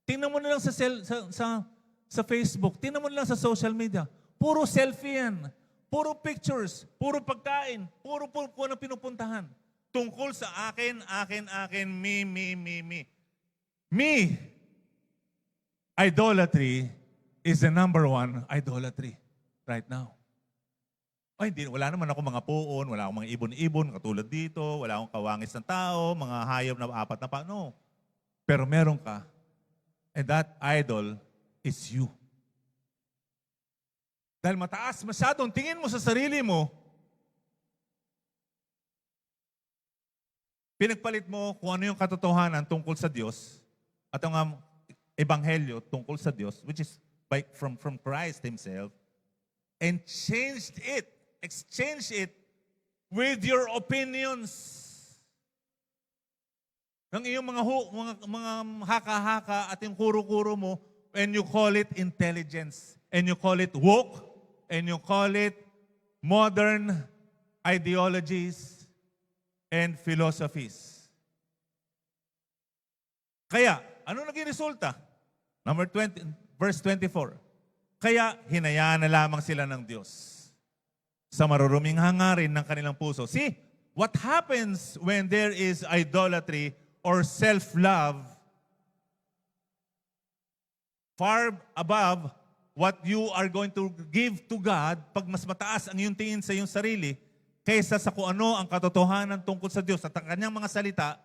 Tingnan mo na lang sa Facebook, tingnan mo na lang sa social media. Puro selfie yan. Puro pictures, puro pagkain, puro ano pinupuntahan. Tungkol sa akin, me. Me. Idolatry is the number one idolatry right now. Ay, wala naman ako mga puon, wala akong mga ibon-ibon katulad dito, wala akong kawangis ng tao, mga hayop na apat na pa. No. Pero meron ka. And that idol is you. Dahil mataas masyadong tingin mo sa sarili mo, pinagpalit mo kung ano yung katotohanan tungkol sa Diyos at ang ebanghelyo tungkol sa Diyos, which is from Christ Himself, and exchange it with your opinions. ng iyong mga haka-haka at yung kuro-kuro mo, and you call it intelligence, and you call it woke, and you call it modern ideologies and philosophies. Kaya, ano naging resulta? Verse 24. Kaya hinayaan na lamang sila ng Diyos sa maruruming hangarin ng kanilang puso. See, what happens when there is idolatry or self-love far above what you are going to give to God, pag mas mataas ang iyong tingin sa iyong sarili, kaysa sa kung ano ang katotohanan tungkol sa Diyos at ang kanyang mga salita,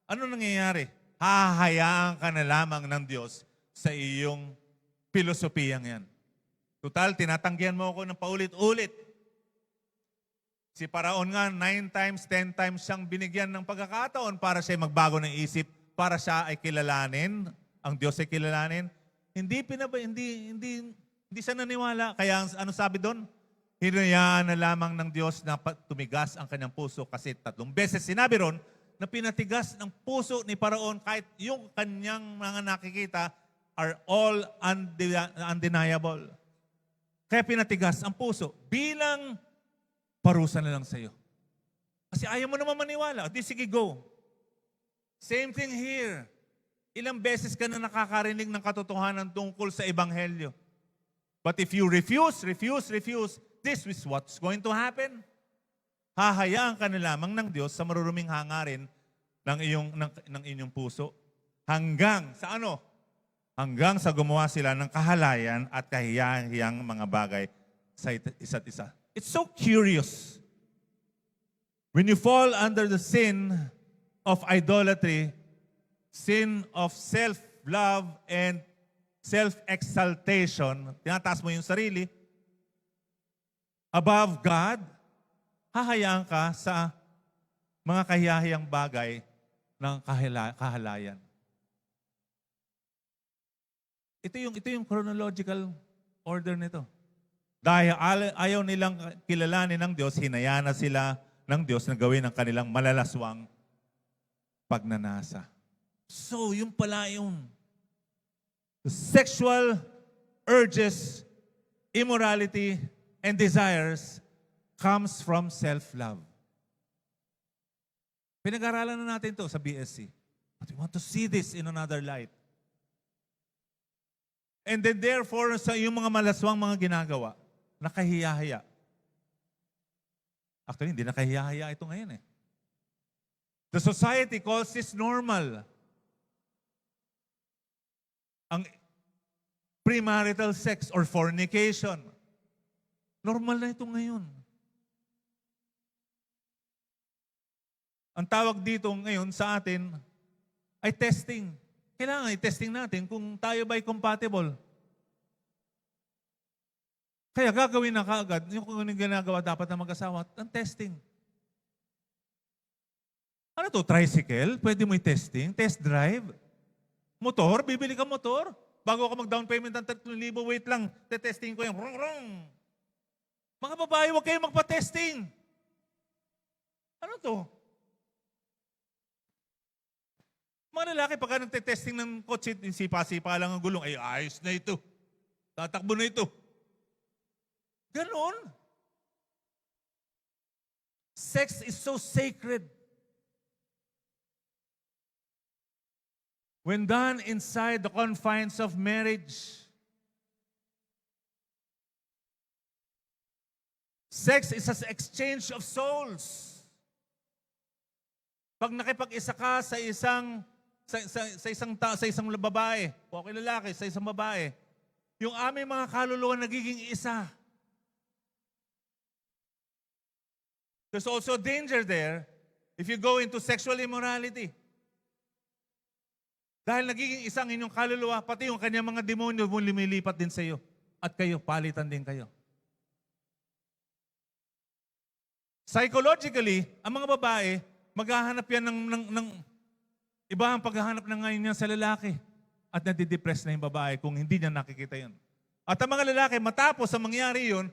ano nangyayari? Hahayaan ka na lamang ng Diyos sa iyong pilosopiyang yan. Total, tinatanggihan mo ako ng paulit-ulit. Si Paraon nga, 9 times, 10 times siyang binigyan ng pagkakataon para siya magbago ng isip, para siya ay kilalanin, ang Diyos ay kilalanin. Hindi siya naniwala. Kaya ano sabi doon? Hinayaan na lamang ng Diyos na tumigas ang kanyang puso kasi 3 beses sinabi ron na pinatigas ng puso ni Paraon kahit yung kanyang mga nakikita are all undeniable. Kaya pinatigas ang puso bilang parusa na lang sa'yo. Kasi ayaw mo naman maniwala. Di sige, go. Same thing here. Ilang beses ka na nakakarinig ng katotohanan tungkol sa Ebanghelyo. But if you refuse, this is what's going to happen. Hahayaan ka na lamang ng Diyos sa maruruming hangarin ng inyong puso. Hanggang sa ano? Hanggang sa gumawa sila ng kahalayan at kahiyahiyang mga bagay sa isa't isa. It's so curious. When you fall under the sin of idolatry, sin of self-love and self-exaltation, tinataas mo yung sarili, above God, hahayaan ka sa mga kahiyahiyang bagay ng kahalayan. Ito yung chronological order nito. Dahil ayaw nilang kilalanin ng Diyos, hinayaan na sila ng Diyos na gawin ang kanilang malalaswang pagnanasa. So, yung pala yung sexual urges, immorality, and desires comes from self-love. Pinag-aralan na natin to sa BSC. But we want to see this in another light. And then therefore, sa yung mga malaswang mga ginagawa, nakahiya-hiya. Actually, hindi nakahiya-hiya ito ngayon eh. The society calls this normal. Ang premarital sex or fornication. Normal na ito ngayon. Ang tawag dito ngayon sa atin ay testing. Kailangan i-testing natin kung tayo ba'y compatible. Kaya gagawin na kaagad, yung kung anong ginagawa dapat na mag-asawa, ang testing. Ano to, tricycle? Pwede mo i-testing? Test drive? Motor? Bibili ka motor? Bago ka mag-down payment ng 3,000, wait lang, testing ko yung rung-rung. Mga babae, huwag kayong magpa-testing. Ano to? Mga lalaki, pagka nagte-testing ng kotse, sipa-sipa lang ang gulong, ay ayos na ito. Tatakbo na ito. Ganon. Sex is so sacred. When done inside the confines of marriage, sex is an exchange of souls. Pag nakipag-isa ka sa isang babae, o lalaki, sa isang babae, yung aming mga kaluluwa nagiging isa. There's also danger there if you go into sexual immorality. Dahil nagiging isang inyong kaluluwa, pati yung kanyang mga demonyo mo lumilipat din sa iyo. At kayo, palitan din kayo. Psychologically, ang mga babae, maghahanap yan ng iba ang paghahanap ng ngayon niya sa lalaki. At nadidepress na yung babae kung hindi niya nakikita yun. At ang mga lalaki, matapos sa mangyari yun,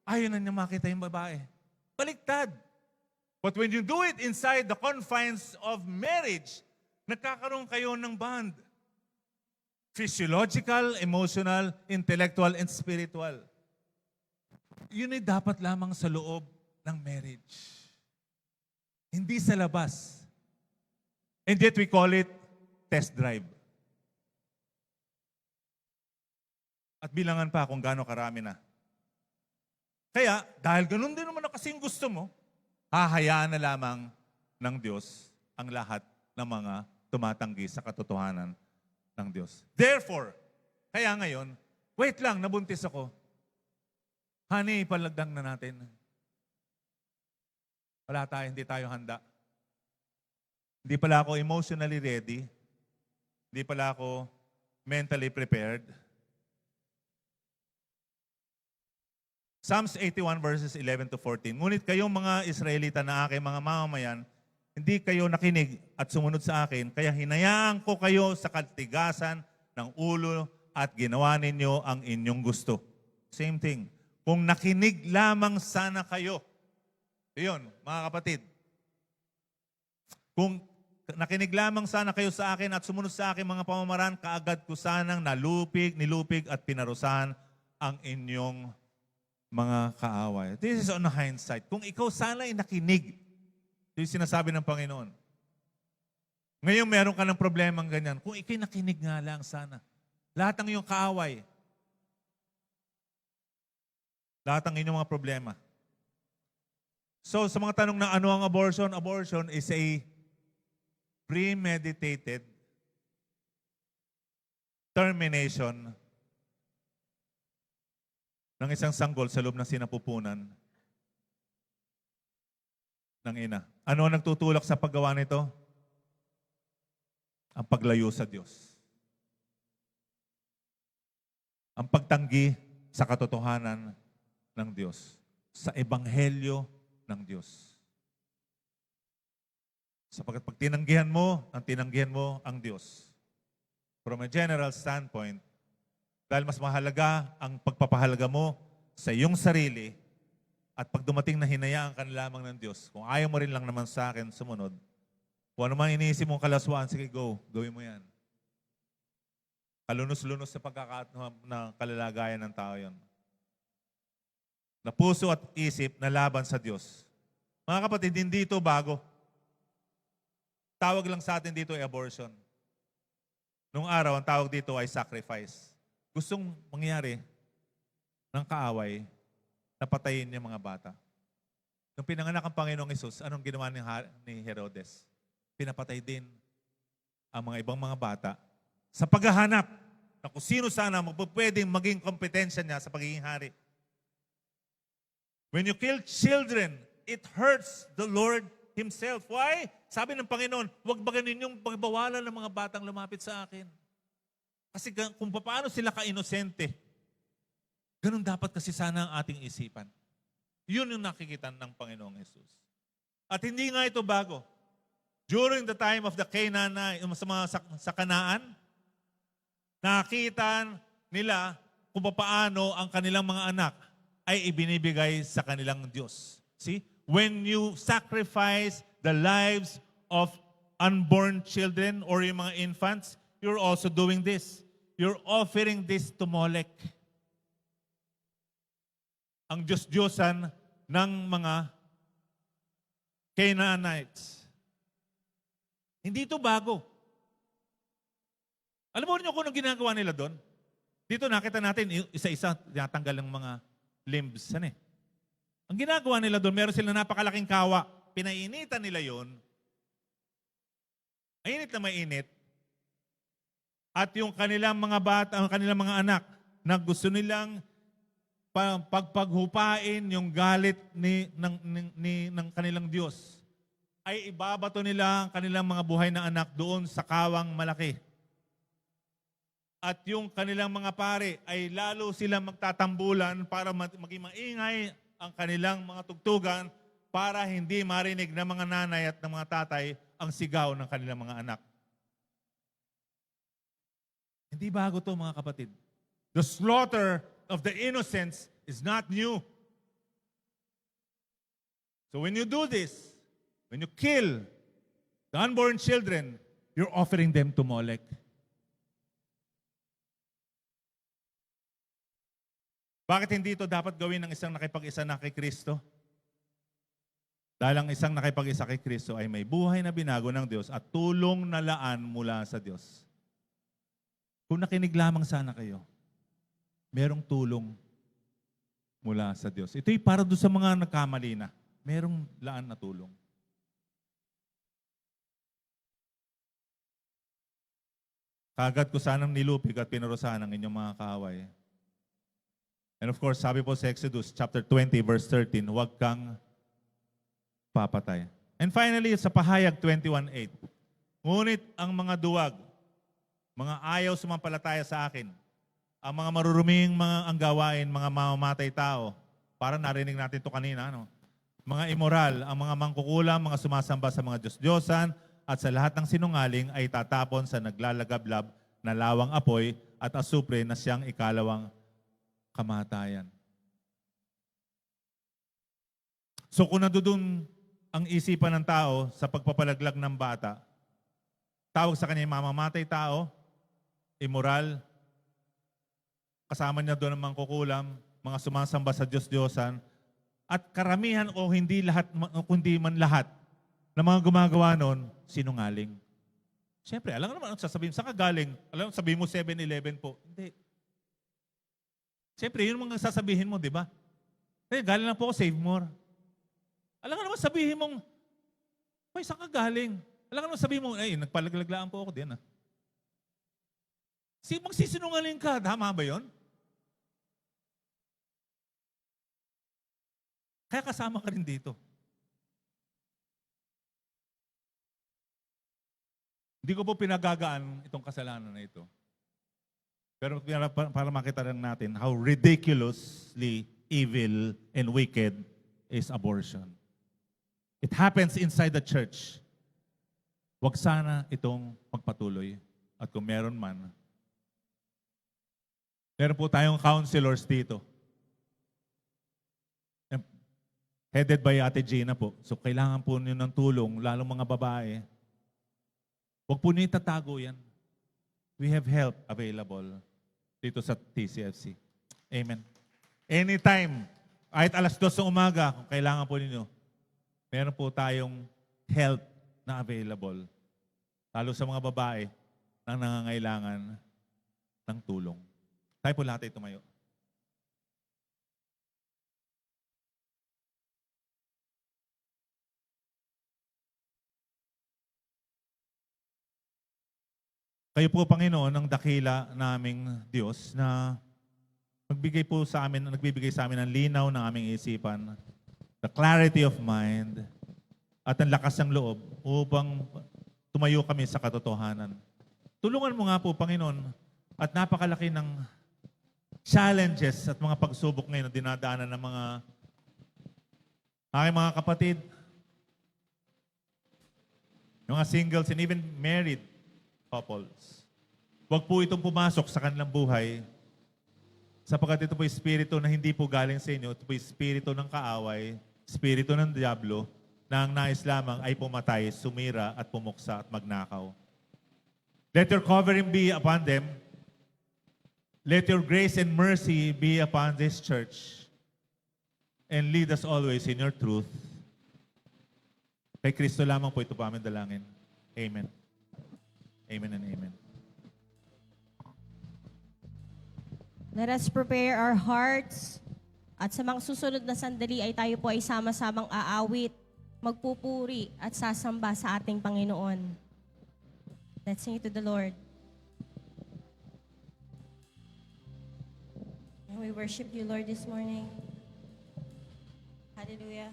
ayaw na niya makita yung babae. Baliktad. But when you do it inside the confines of marriage, Nagkakaroon kayo ng bond. Physiological, emotional, intellectual, and spiritual. Yun ay dapat lamang sa loob ng marriage. Hindi sa labas. And yet we call it test drive. At bilangan pa kung gaano karami na. Kaya, dahil ganun din naman na kasing gusto mo, hahayaan na lamang ng Diyos ang lahat ng mga tumatanggi sa katotohanan ng Diyos. Therefore, kaya ngayon, wait lang, nabuntis ako. Honey, palagdang na natin. Wala tayo, hindi tayo handa. Hindi pala ako emotionally ready. Hindi pala ako mentally prepared. Psalms 81 verses 11 to 14. Ngunit kayong mga Israelita na aking mga mamamayan, hindi kayo nakinig at sumunod sa akin, kaya hinayaan ko kayo sa katigasan ng ulo at ginawa ninyo ang inyong gusto. Same thing. Kung nakinig lamang sana kayo, yun, mga kapatid, kung nakinig lamang sana kayo sa akin at sumunod sa akin mga pamamaraan, kaagad ko sanang nilupig at pinarusahan ang inyong mga kaaway. This is on hindsight. Kung ikaw sana ay nakinig, ito yung sinasabi ng Panginoon. Ngayon meron ka ng problemang ganyan. Kung ikay nakinig nga lang sana. Lahat ng iyong kaaway. Lahat ng inyong mga problema. So sa mga tanong na ano ang abortion? Abortion is a premeditated termination ng isang sanggol sa loob ng sinapupunan ng ina. Ano ang nagtutulak sa paggawa nito? Ang paglayo sa Diyos. Ang pagtanggi sa katotohanan ng Diyos. Sa ebanghelyo ng Diyos. Sapagkat pag tinanggihan mo ang Diyos. From a general standpoint, dahil mas mahalaga ang pagpapahalaga mo sa iyong sarili at pag dumating na hinayaan ka na lamang ng Diyos, kung ayaw mo rin lang naman sa akin sumunod, kung ano man iniisip mong kalaswaan, sige go, gawin mo yan. Kalunos-lunos sa na kalalagayan ng tao yon. Na puso at isip na laban sa Diyos. Mga kapatid, hindi ito bago. Tawag lang sa atin dito ay abortion. Nung araw, ang tawag dito ay sacrifice. Gustong mangyari ng kaaway na patayin niya mga bata. Nung pinanganak ang Panginoong Hesus, anong ginawa ni Herodes? Pinapatay din ang mga ibang mga bata sa paghahanap na kung sino sana pwedeng maging kompetensya niya sa pagiging hari. When you kill children, it hurts the Lord Himself. Why? Sabi ng Panginoon, huwag ba ganin yung pagbawalan ng mga batang lumapit sa akin? Kasi kung paano sila ka-inosente, ganun dapat kasi sana ang ating isipan. Yun yung nakikita ng Panginoong Jesus. At hindi nga ito bago. During the time of the Canaanite, sa Kanaan, nakita nila kung paano ang kanilang mga anak ay ibinibigay sa kanilang Diyos. See? When you sacrifice the lives of unborn children or yung mga infants, you're also doing this. You're offering this to Molech. Ang Diyos-Diyosan ng mga Canaanites. Hindi ito bago. Alam mo niyo kung anong ginagawa nila doon? Dito nakita natin, isa-isa, tinatanggal ng mga limbs. Ano eh? Ang ginagawa nila doon, meron silang napakalaking kawa. Pinainitan nila yon. Mainit na mainit. At yung kanilang mga bata, ang kanilang mga anak, na gusto nilang pagpaghupain yung galit ng kanilang Diyos, ay ibabato nila ang kanilang mga buhay na anak doon sa kawang malaki. At yung kanilang mga pare ay lalo silang magtatambulan para maging maingay ang kanilang mga tugtugan para hindi marinig ng mga nanay at ng mga tatay ang sigaw ng kanilang mga anak. Hindi bago to mga kapatid. The slaughter of the innocents is not new. So when you do this, when you kill the unborn children, you're offering them to Molech. Bakit hindi ito dapat gawin ng isang nakipag-isa na kay Kristo? Dahil ang isang nakipag-isa kay Kristo ay may buhay na binago ng Diyos at tulong na laan mula sa Diyos. Kung nakinig lamang sana kayo, merong tulong mula sa Diyos. Ito'y para doon sa mga nagkamali na. Merong laan na tulong. Kagad ko sanang nilupig at pinarusahan ang inyong mga kaaway. And of course, sabi po sa Exodus chapter 20 verse 13, huwag kang papatay. And finally, sa Pahayag 21:8, ngunit ang mga duwag, mga ayaw sumampalataya sa akin, ang mga maruruming mga anggawain, mga mamamatay tao, para narinig natin ito kanina, no? Mga immoral, ang mga mangkukulam, mga sumasamba sa mga Diyos-Diyosan, at sa lahat ng sinungaling ay tatapon sa naglalagablab na lawang apoy at asupre na siyang ikalawang kamatayan. So kung nandoon ang isipan ng tao sa pagpapalaglag ng bata, tawag sa kanya mamamatay tao, immoral, kasama niya doon ang mangkukulam, mga sumasamba sa Diyos-Diyosan, at karamihan o hindi lahat, kundi man lahat, na mga gumagawa noon, sinungaling. Siyempre, alam mo naman ang sasabihin, saan ka galing? Alam mo, sabihin mo 7-Eleven po. Hindi. Siyempre, yun mga sasabihin mo, di ba? Eh, galing lang po ako, Save More. Alam mo naman, sabihin mong, ay, saan ka galing? Alam mo naman, sabihin mo, ay, nagpalaglagaan po ako din. Magsisinungaling ka, tama ba yun? Kaya kasama ka rin dito. Hindi ko po pinagagaan itong kasalanan na ito. Pero para makita lang natin how ridiculously evil and wicked is abortion. It happens inside the church. Huwag sana itong magpatuloy. At kung meron man, meron po tayong counselors dito. Headed by Ate Gina po. So kailangan po niyo ng tulong, lalong mga babae. Huwag po niyo itatago yan. We have help available dito sa TCFC. Amen. Anytime, kahit alas 2 ng umaga, kung kailangan po ninyo, meron po tayong help na available. Lalo sa mga babae na nangangailangan ng tulong. Tayo po lahat ay tumayo. Kayo po, Panginoon, ang dakila naming Diyos na nagbibigay sa amin ng linaw ng aming isipan, the clarity of mind, at ang lakas ng loob upang tumayo kami sa katotohanan. Tulungan mo nga po, Panginoon, at napakalaki ng challenges at mga pagsubok ngayon na dinadaanan ng mga aking mga kapatid, yung mga singles and even married couples. Huwag po itong pumasok sa kanilang buhay sapagkat ito po espiritu na hindi po galing sa inyo. Ito po espiritu ng kaaway, espiritu ng diablo na ang nais lamang ay pumatay, sumira at pumuksa at magnakaw. Let your covering be upon them. Let your grace and mercy be upon this church. And lead us always in your truth. Kay Kristo lamang po ito pa aming dalangin. Amen. Amen and amen. Let us prepare our hearts. At sa mga susunod na sandali ay tayo po ay sama-samang aawit, magpupuri at sasamba sa ating Panginoon. Let's sing to the Lord. And we worship you, Lord, this morning. Hallelujah.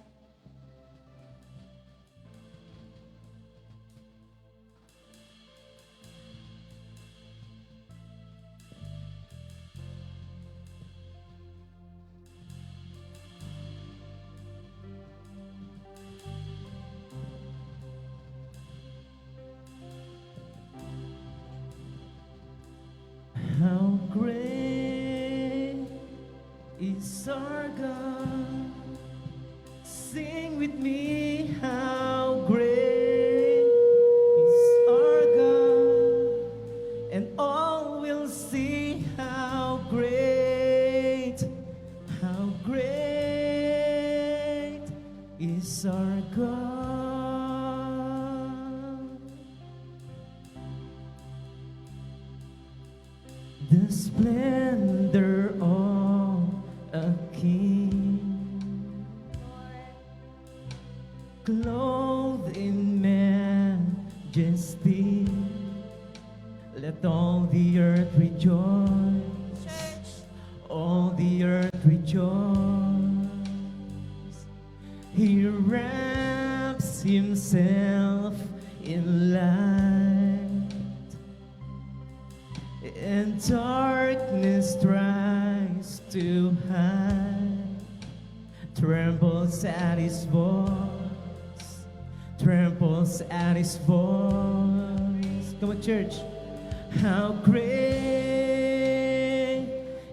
How great is our God? Sing with me, how great is our God? the splendor of a king, clothed in majesty. Let all the earth rejoice, all the earth rejoice. He wraps himself in light, and darkness tries to hide. Trembles at his voice, trembles at his voice. Come on, church. How great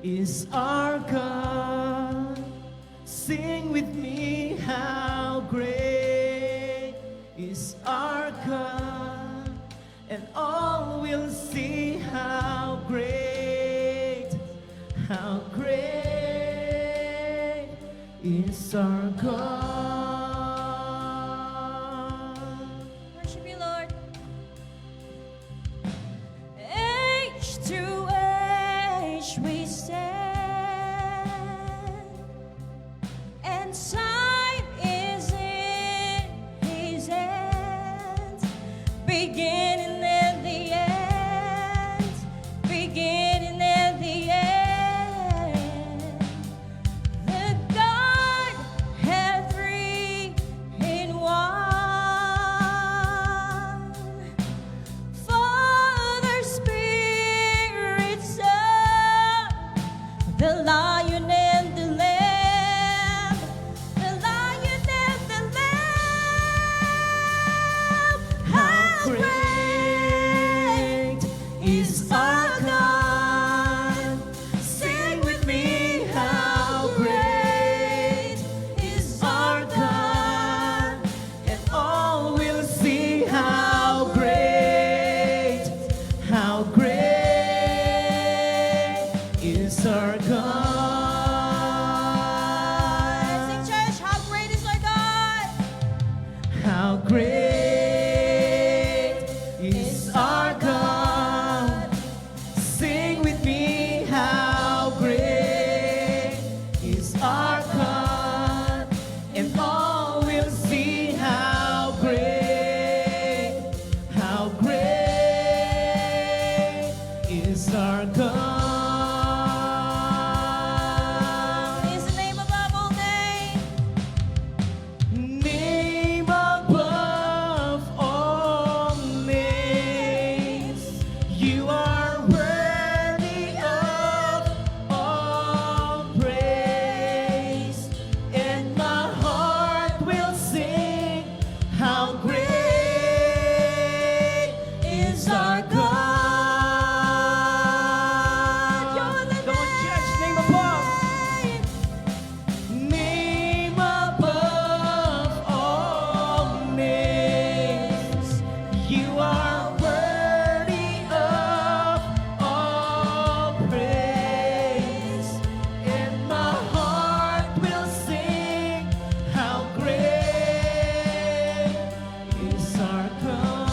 is our God. Sing with me, how great is our God. And all will see how great is our God. Worship you, Lord. Age to age we stand, and time is in His hands. Beginning and the end, beginning and the end. The Godhead three in one. Father, Spirit, Son, the Lion and the Lamb, the Lion and the Lamb. How great is our God. Sing with me, how great is our God. And all will see how great is our God. Sing, church, how great is our God? How great is our God. Sing with me, how great is our God. And all will see how great is our God. Is the name above all names. Name above all names, you are worthy of all praise, and my heart will sing how great is our God. You're the Come on, church, name above. Name above all names, you are worthy of all praise, and my heart will sing how great is our God.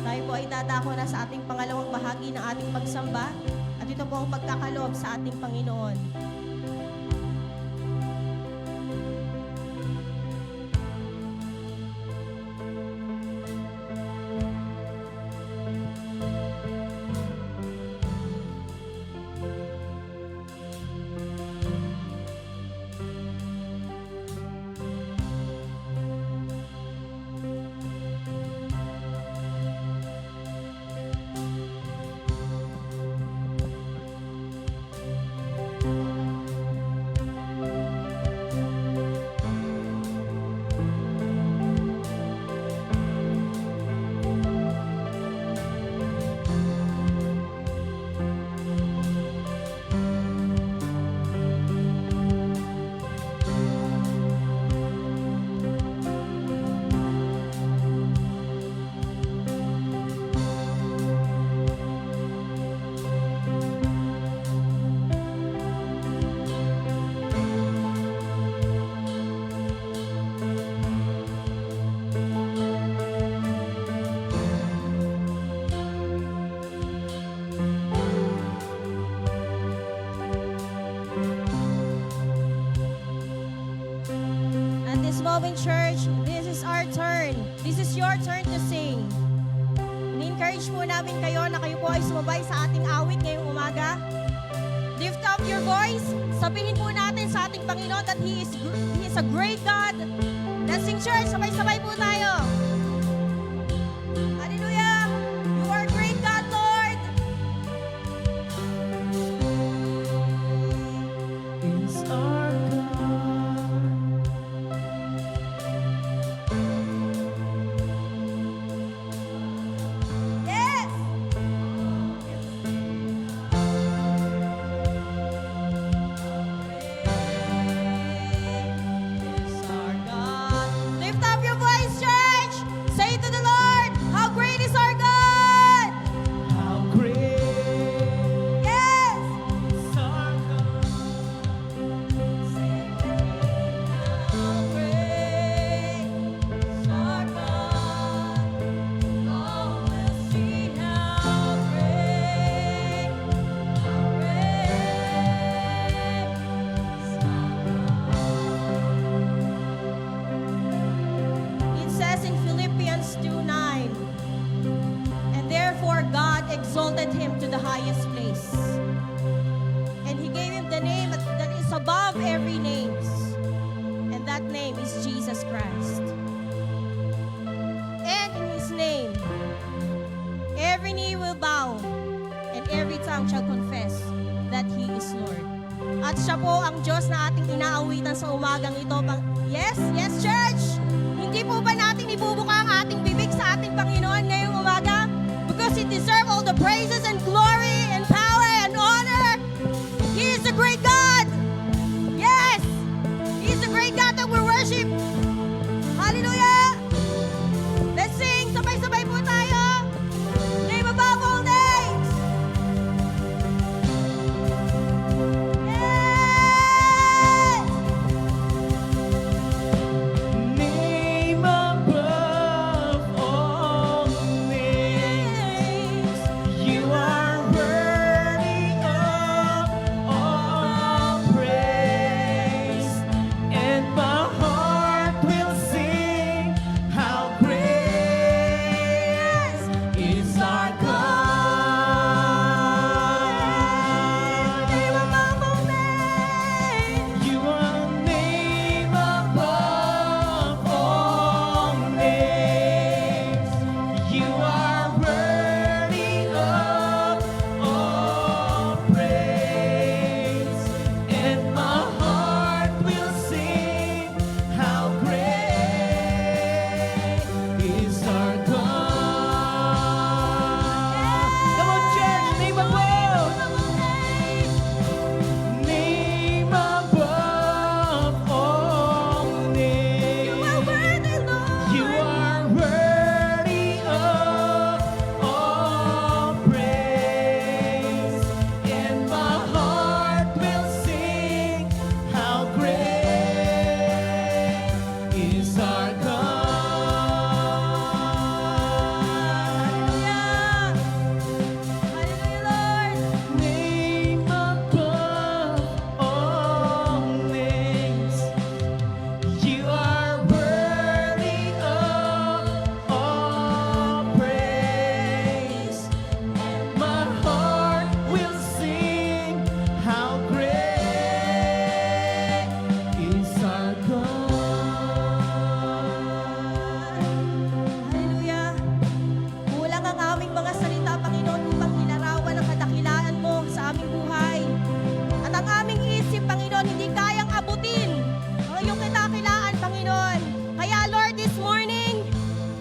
Tayo po ay dadako na sa ating pangalawang bahagi ng ating pagsamba. At ito po ang pagkakaloob sa ating Panginoon. namin, church, this is our turn. This is your turn to sing. Ini-encourage po namin kayo na kayo po ay sumabay sa ating awit ngayong umaga. Lift up your voice. Sabihin po natin sa ating Panginoon that He is a great God. Let's sing, church. Sabay-sabay po tayo. Hallelujah. You are a great God, Lord. Is our God. Yes. Is our God. Lift up your voice, church. Say to the Lord, how great is our God. How great Yes. is our God. How great is our God. Oh, we'll see how great is our God. It says in Philippians 2:9, and therefore God exalted him to the highest place. And he gave him the name that is above every name. And that name is Jesus Christ. And in his name, every knee will bow and every tongue shall confess that he is Lord. At siya po ang Diyos na ating inaawitan sa umagang ito. Yes, yes, church! Hindi po ba natin ibubuka ang ating bibig sa ating Panginoon ngayong umaga? Because He deserves all the praises and glory and power and honor. He is a great God. Yes! He is a great God that we worship. Hallelujah! Let's sing. Sabay-sabay po tayo. Name above all names. Yes! Name above all names. You are worthy of all praise, and my heart will sing how great is our God. Name above all names. You are name above all names. You are worthy of all praise, and my heart will sing how great is our God. Come on, church, name above. Name above all names. You are worthy, Lord. You are worthy of all praise, and my heart will sing how great is our God. Hallelujah, Lord. Name above all names. You are worthy of all praise, and my heart will sing how great is our God. Hallelujah. Kulang ang aming mga salita, Panginoon, upang ilarawan ang kadakilaan mo sa aming buhay. At ang aming isip, Panginoon, hindi kayang abutin ang iyong kadakilaan, Panginoon. Kaya, Lord, this morning,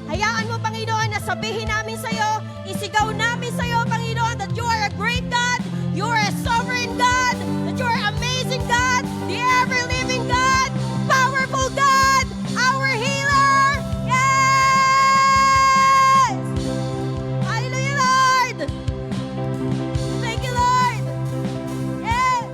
hayaan mo, Panginoon, na sabihin namin sa iyo, isigaw namin sa iyo, Panginoon, that you are a great God, you are a sovereign God, that you are amazing God, the ever-living God, powerful God, our healer. Yes! Hallelujah, Lord! Thank you, Lord! Yes!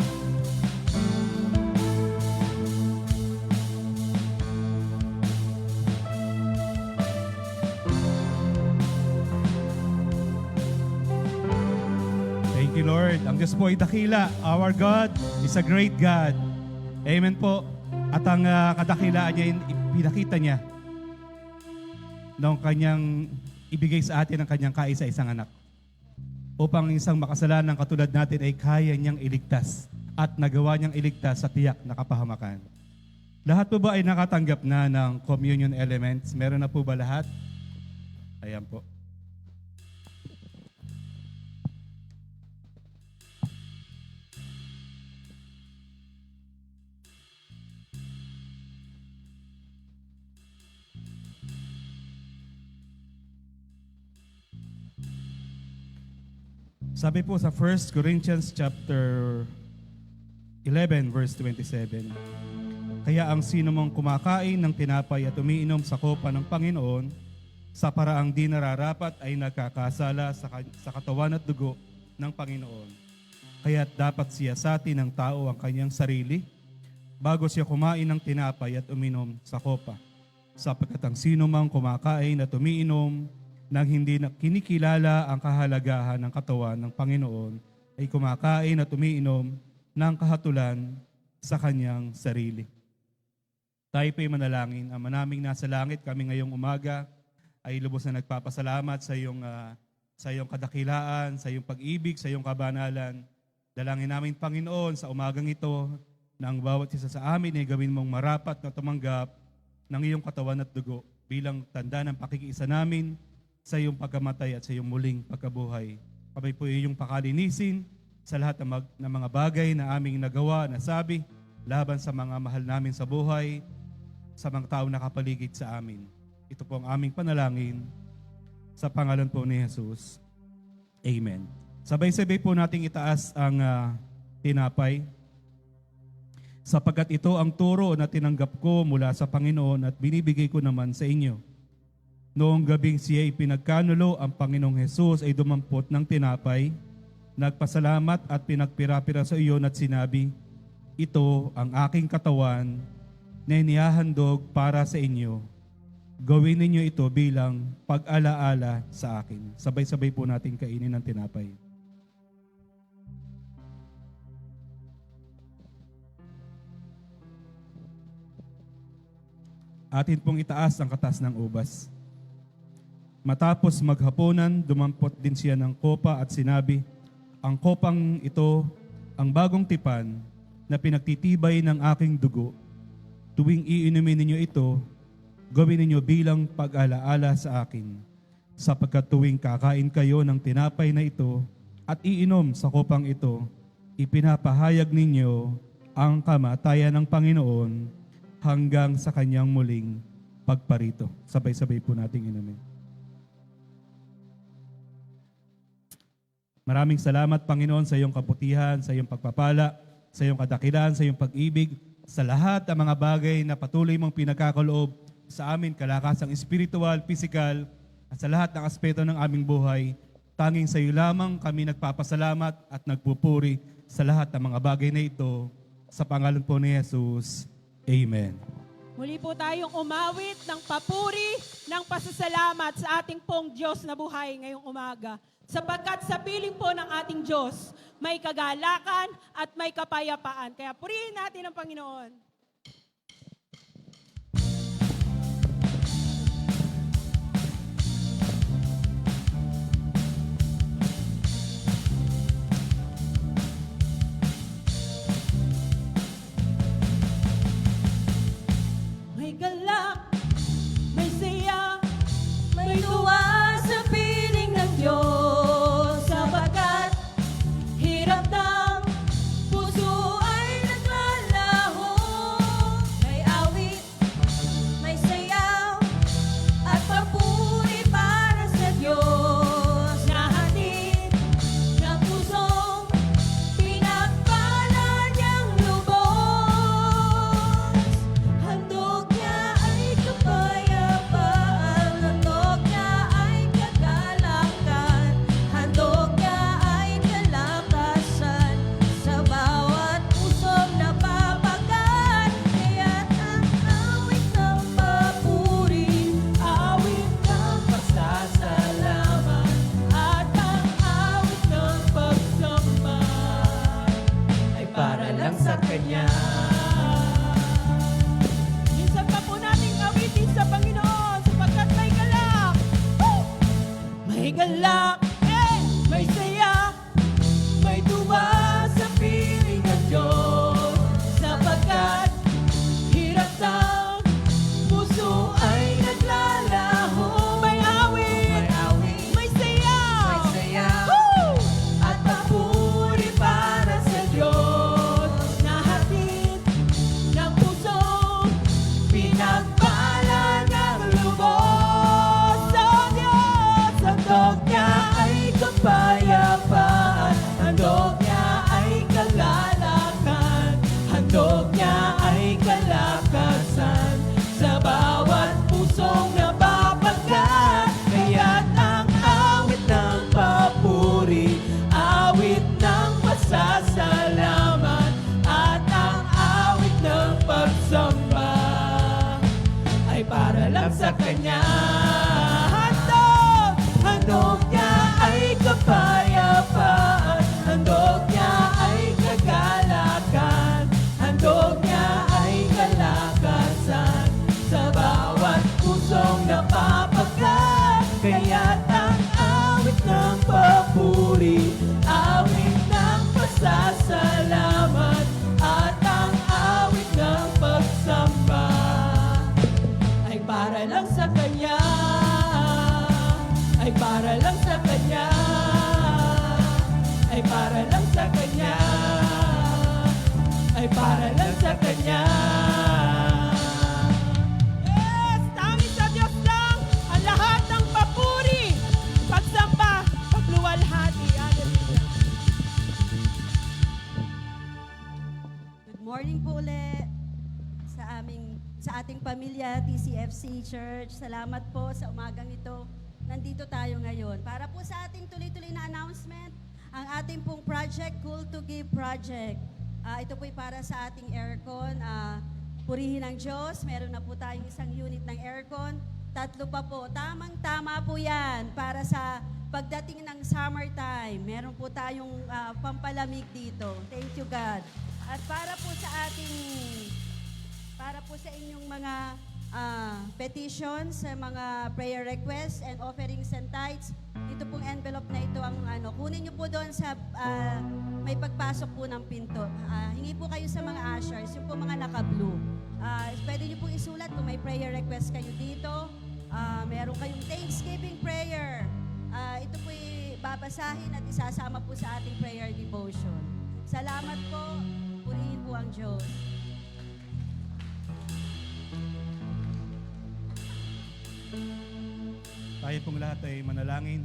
Thank you, Lord. Ang Diyos po ay dakila. Our God is a great God. Amen po. At ang kadakilaan niya pinakita niya nung kanyang ibigay sa atin ang kanyang kaisa-isang anak. Upang isang makasalanang katulad natin ay kaya niyang iligtas at nagawa niyang iligtas sa tiyak na kapahamakan. Lahat po ba ay nakatanggap na ng communion elements? Meron na po ba lahat? Ayan po. Sabi po sa 1 Corinthians chapter 11 verse 27, kaya ang sino mang kumakain ng tinapay at umiinom sa kopa ng Panginoon sa paraang di nararapat ay nagkakasala sa katawan at dugo ng Panginoon. Kaya dapat siyasatin ng tao ang kanyang sarili bago siya kumain ng tinapay at uminom sa kopa. Sapagkat ang sino mang kumakain at umiinom nang hindi na kinikilala ang kahalagahan ng katawan ng Panginoon ay kumakain at umiinom ng kahatulan sa kanyang sarili. Tayo po'y manalangin. Ama naming nasa langit, kami ngayong umaga ay lubos na nagpapasalamat sa iyong kadakilaan, sa iyong pag-ibig, sa iyong kabanalan. Dalangin namin, Panginoon, sa umagang ito na ang bawat isa sa amin ay gawin mong marapat na tumanggap ng iyong katawan at dugo bilang tanda ng pakikiisa namin sa iyong pagkamatay at sa iyong muling pagkabuhay. Kami po iyong pakalinisin sa lahat ng mga bagay na aming nagawa, nasabi, laban sa mga mahal namin sa buhay, sa mga tao na kapaligid sa amin. Ito po ang aming panalangin sa pangalan po ni Jesus. Amen. Sabay-sabay po nating itaas ang tinapay, sapagkat ito ang turo na tinanggap ko mula sa Panginoon at binibigay ko naman sa inyo. Noong gabing siya ipinagkanulo, ang Panginoong Jesus ay dumampot ng tinapay, nagpasalamat at pinagpira-pira sa iyon at sinabi, ito ang aking katawan na inihahandog para sa inyo. Gawin ninyo ito bilang pag-alaala sa akin. Sabay-sabay po natin kainin ng tinapay. Atin pong itaas ang katas ng ubas. Matapos maghapunan, dumampot din siya ng kopa at sinabi, ang kopang ito, ang bagong tipan na pinagtitibay ng aking dugo. Tuwing iinumin ninyo ito, gawin ninyo bilang pag-alaala sa akin. Sapagkat tuwing kakain kayo ng tinapay na ito at iinom sa kopang ito, ipinapahayag ninyo ang kamatayan ng Panginoon hanggang sa kanyang muling pagparito. Sabay-sabay po nating inumin. Maraming salamat, Panginoon, sa iyong kabutihan, sa iyong pagpapala, sa iyong kadakilan, sa iyong pag-ibig, sa lahat ng mga bagay na patuloy mong pinagkakaloob sa amin, kalakasang espiritual, pisikal, at sa lahat ng aspeto ng aming buhay. Tanging sa iyo lamang kami nagpapasalamat at nagpupuri sa lahat ng mga bagay na ito. Sa pangalan po ni Jesus, Amen. Muli po tayong umawit ng papuri, ng pasasalamat sa ating pong Diyos na buhay ngayong umaga. Sapagkat sa piling po ng ating Diyos, may kagalakan at may kapayapaan. Kaya purihin natin ang Panginoon. May galak, may saya, may tuwa sa piling ng Diyos. Sapagkat hirap ng puso ay naglalaho. para lang sa Kanya, ay para lang sa Kanya, ay para lang sa Kanya. Yes! Tanging sa Diyos lang ang lahat ng papuri, pagsamba, pagluwalhati. Hallelujah. Good morning po ulit sa ating pamilya, TCFC Church. Salamat po sa umagang ito. Nandito tayo ngayon. Para po sa ating tuloy-tuloy na announcement, ang ating pong project, Cool to Give Project. Ito po'y para sa ating aircon. Purihin ang Diyos. Meron na po tayong isang unit ng aircon. 3 pa po. Tamang-tama po yan para sa pagdating ng summertime. Meron po tayong pampalamig dito. Thank you, God. At para po sa inyong mga petitions, sa mga prayer requests and offerings and tithes, ito pong envelope na ito ang kunin niyo po doon sa may pagpasok po ng pinto. Hingi po kayo sa mga ushers, yung po mga naka-blue. Pwede niyo po isulat kung may prayer request kayo dito. Meron kayong Thanksgiving prayer. Ito po babasahin at isasama po sa ating prayer devotion. Salamat po. Purihin po ang Diyos. Tayo pong lahat ay manalangin.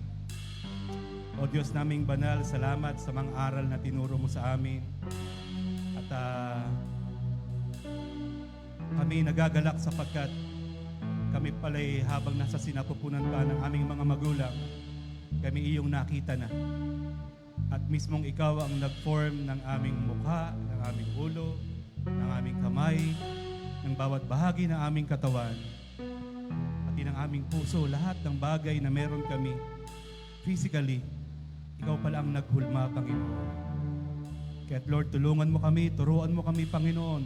O Diyos naming banal, salamat sa mga aral na tinuro mo sa amin. At kami nagagalak sapagkat kami pala'y habang nasa sinapupunan pa ng aming mga magulang, kami iyong nakita na. At mismong ikaw ang nag-form ng aming mukha, ng aming ulo, ng aming kamay, ng bawat bahagi ng aming katawan, pati ng aming puso, lahat ng bagay na meron kami physically, ikaw pala ang naghulma, Panginoon. Kaya Lord, tulungan mo kami, turuan mo kami, Panginoon.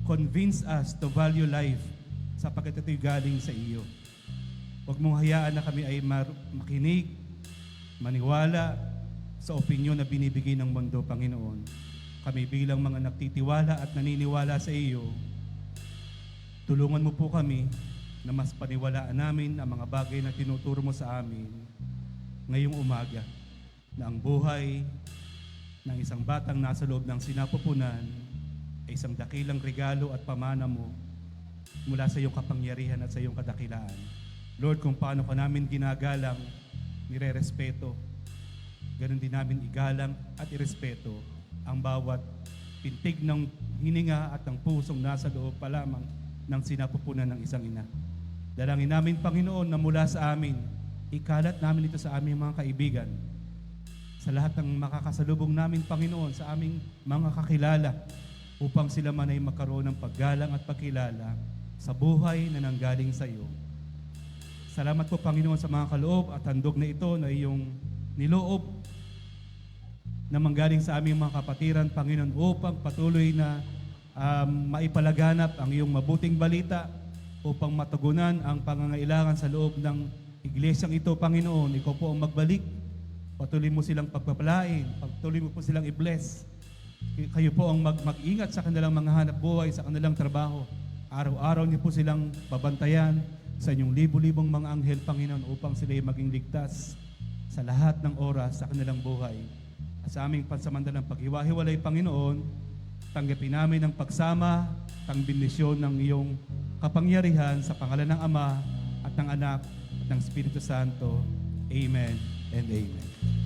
Convince us to value life sapagkat ito'y galing sa iyo. Huwag mong hayaan na kami ay makinig, maniwala sa opinyon na binibigay ng mundo, Panginoon. Kami bilang mga nagtitiwala at naniniwala sa iyo, tulungan mo po kami na mas paniwalaan namin ang mga bagay na tinuturo mo sa amin ngayong umaga, na ang buhay ng isang batang nasa loob ng sinapupunan ay isang dakilang regalo at pamana mo mula sa iyong kapangyarihan at sa iyong kadakilaan. Lord, kung paano ka namin ginagalang, nire-respeto, ganun din namin igalang at irespeto ang bawat pintig ng hininga at ng pusong nasa loob pa lamang ng sinapupunan ng isang ina. Dalangin namin, Panginoon, na mula sa amin, ikalat namin ito sa aming mga kaibigan, sa lahat ng makakasalubong namin, Panginoon, sa aming mga kakilala, upang sila man ay magkaroon ng paggalang at pagkilala sa buhay na nanggaling sa iyo. Salamat po, Panginoon, sa mga kaloob at handog na ito na iyong niloob na manggaling sa aming mga kapatiran, Panginoon, upang patuloy na maipalaganap ang iyong mabuting balita, upang matugunan ang pangangailangan sa loob ng iglesyang ito, Panginoon. Ikaw po ang magbalik. Patuloy mo silang pagpapalain, patuloy mo po silang i-bless. Kayo po ang mag-ingat sa kanilang mga hanap buhay, sa kanilang trabaho. Araw-araw niyo po silang babantayan sa inyong libu-libong mga anghel, Panginoon, upang sila ay maging ligtas sa lahat ng oras sa kanilang buhay. At sa aming pansamantalang paghiwa-hiwalay, Panginoon, tanggapin namin ang pagsama, ang bendisyon ng iyong kapangyarihan sa pangalan ng Ama at ng Anak at ng Espiritu Santo. Amen and Amen.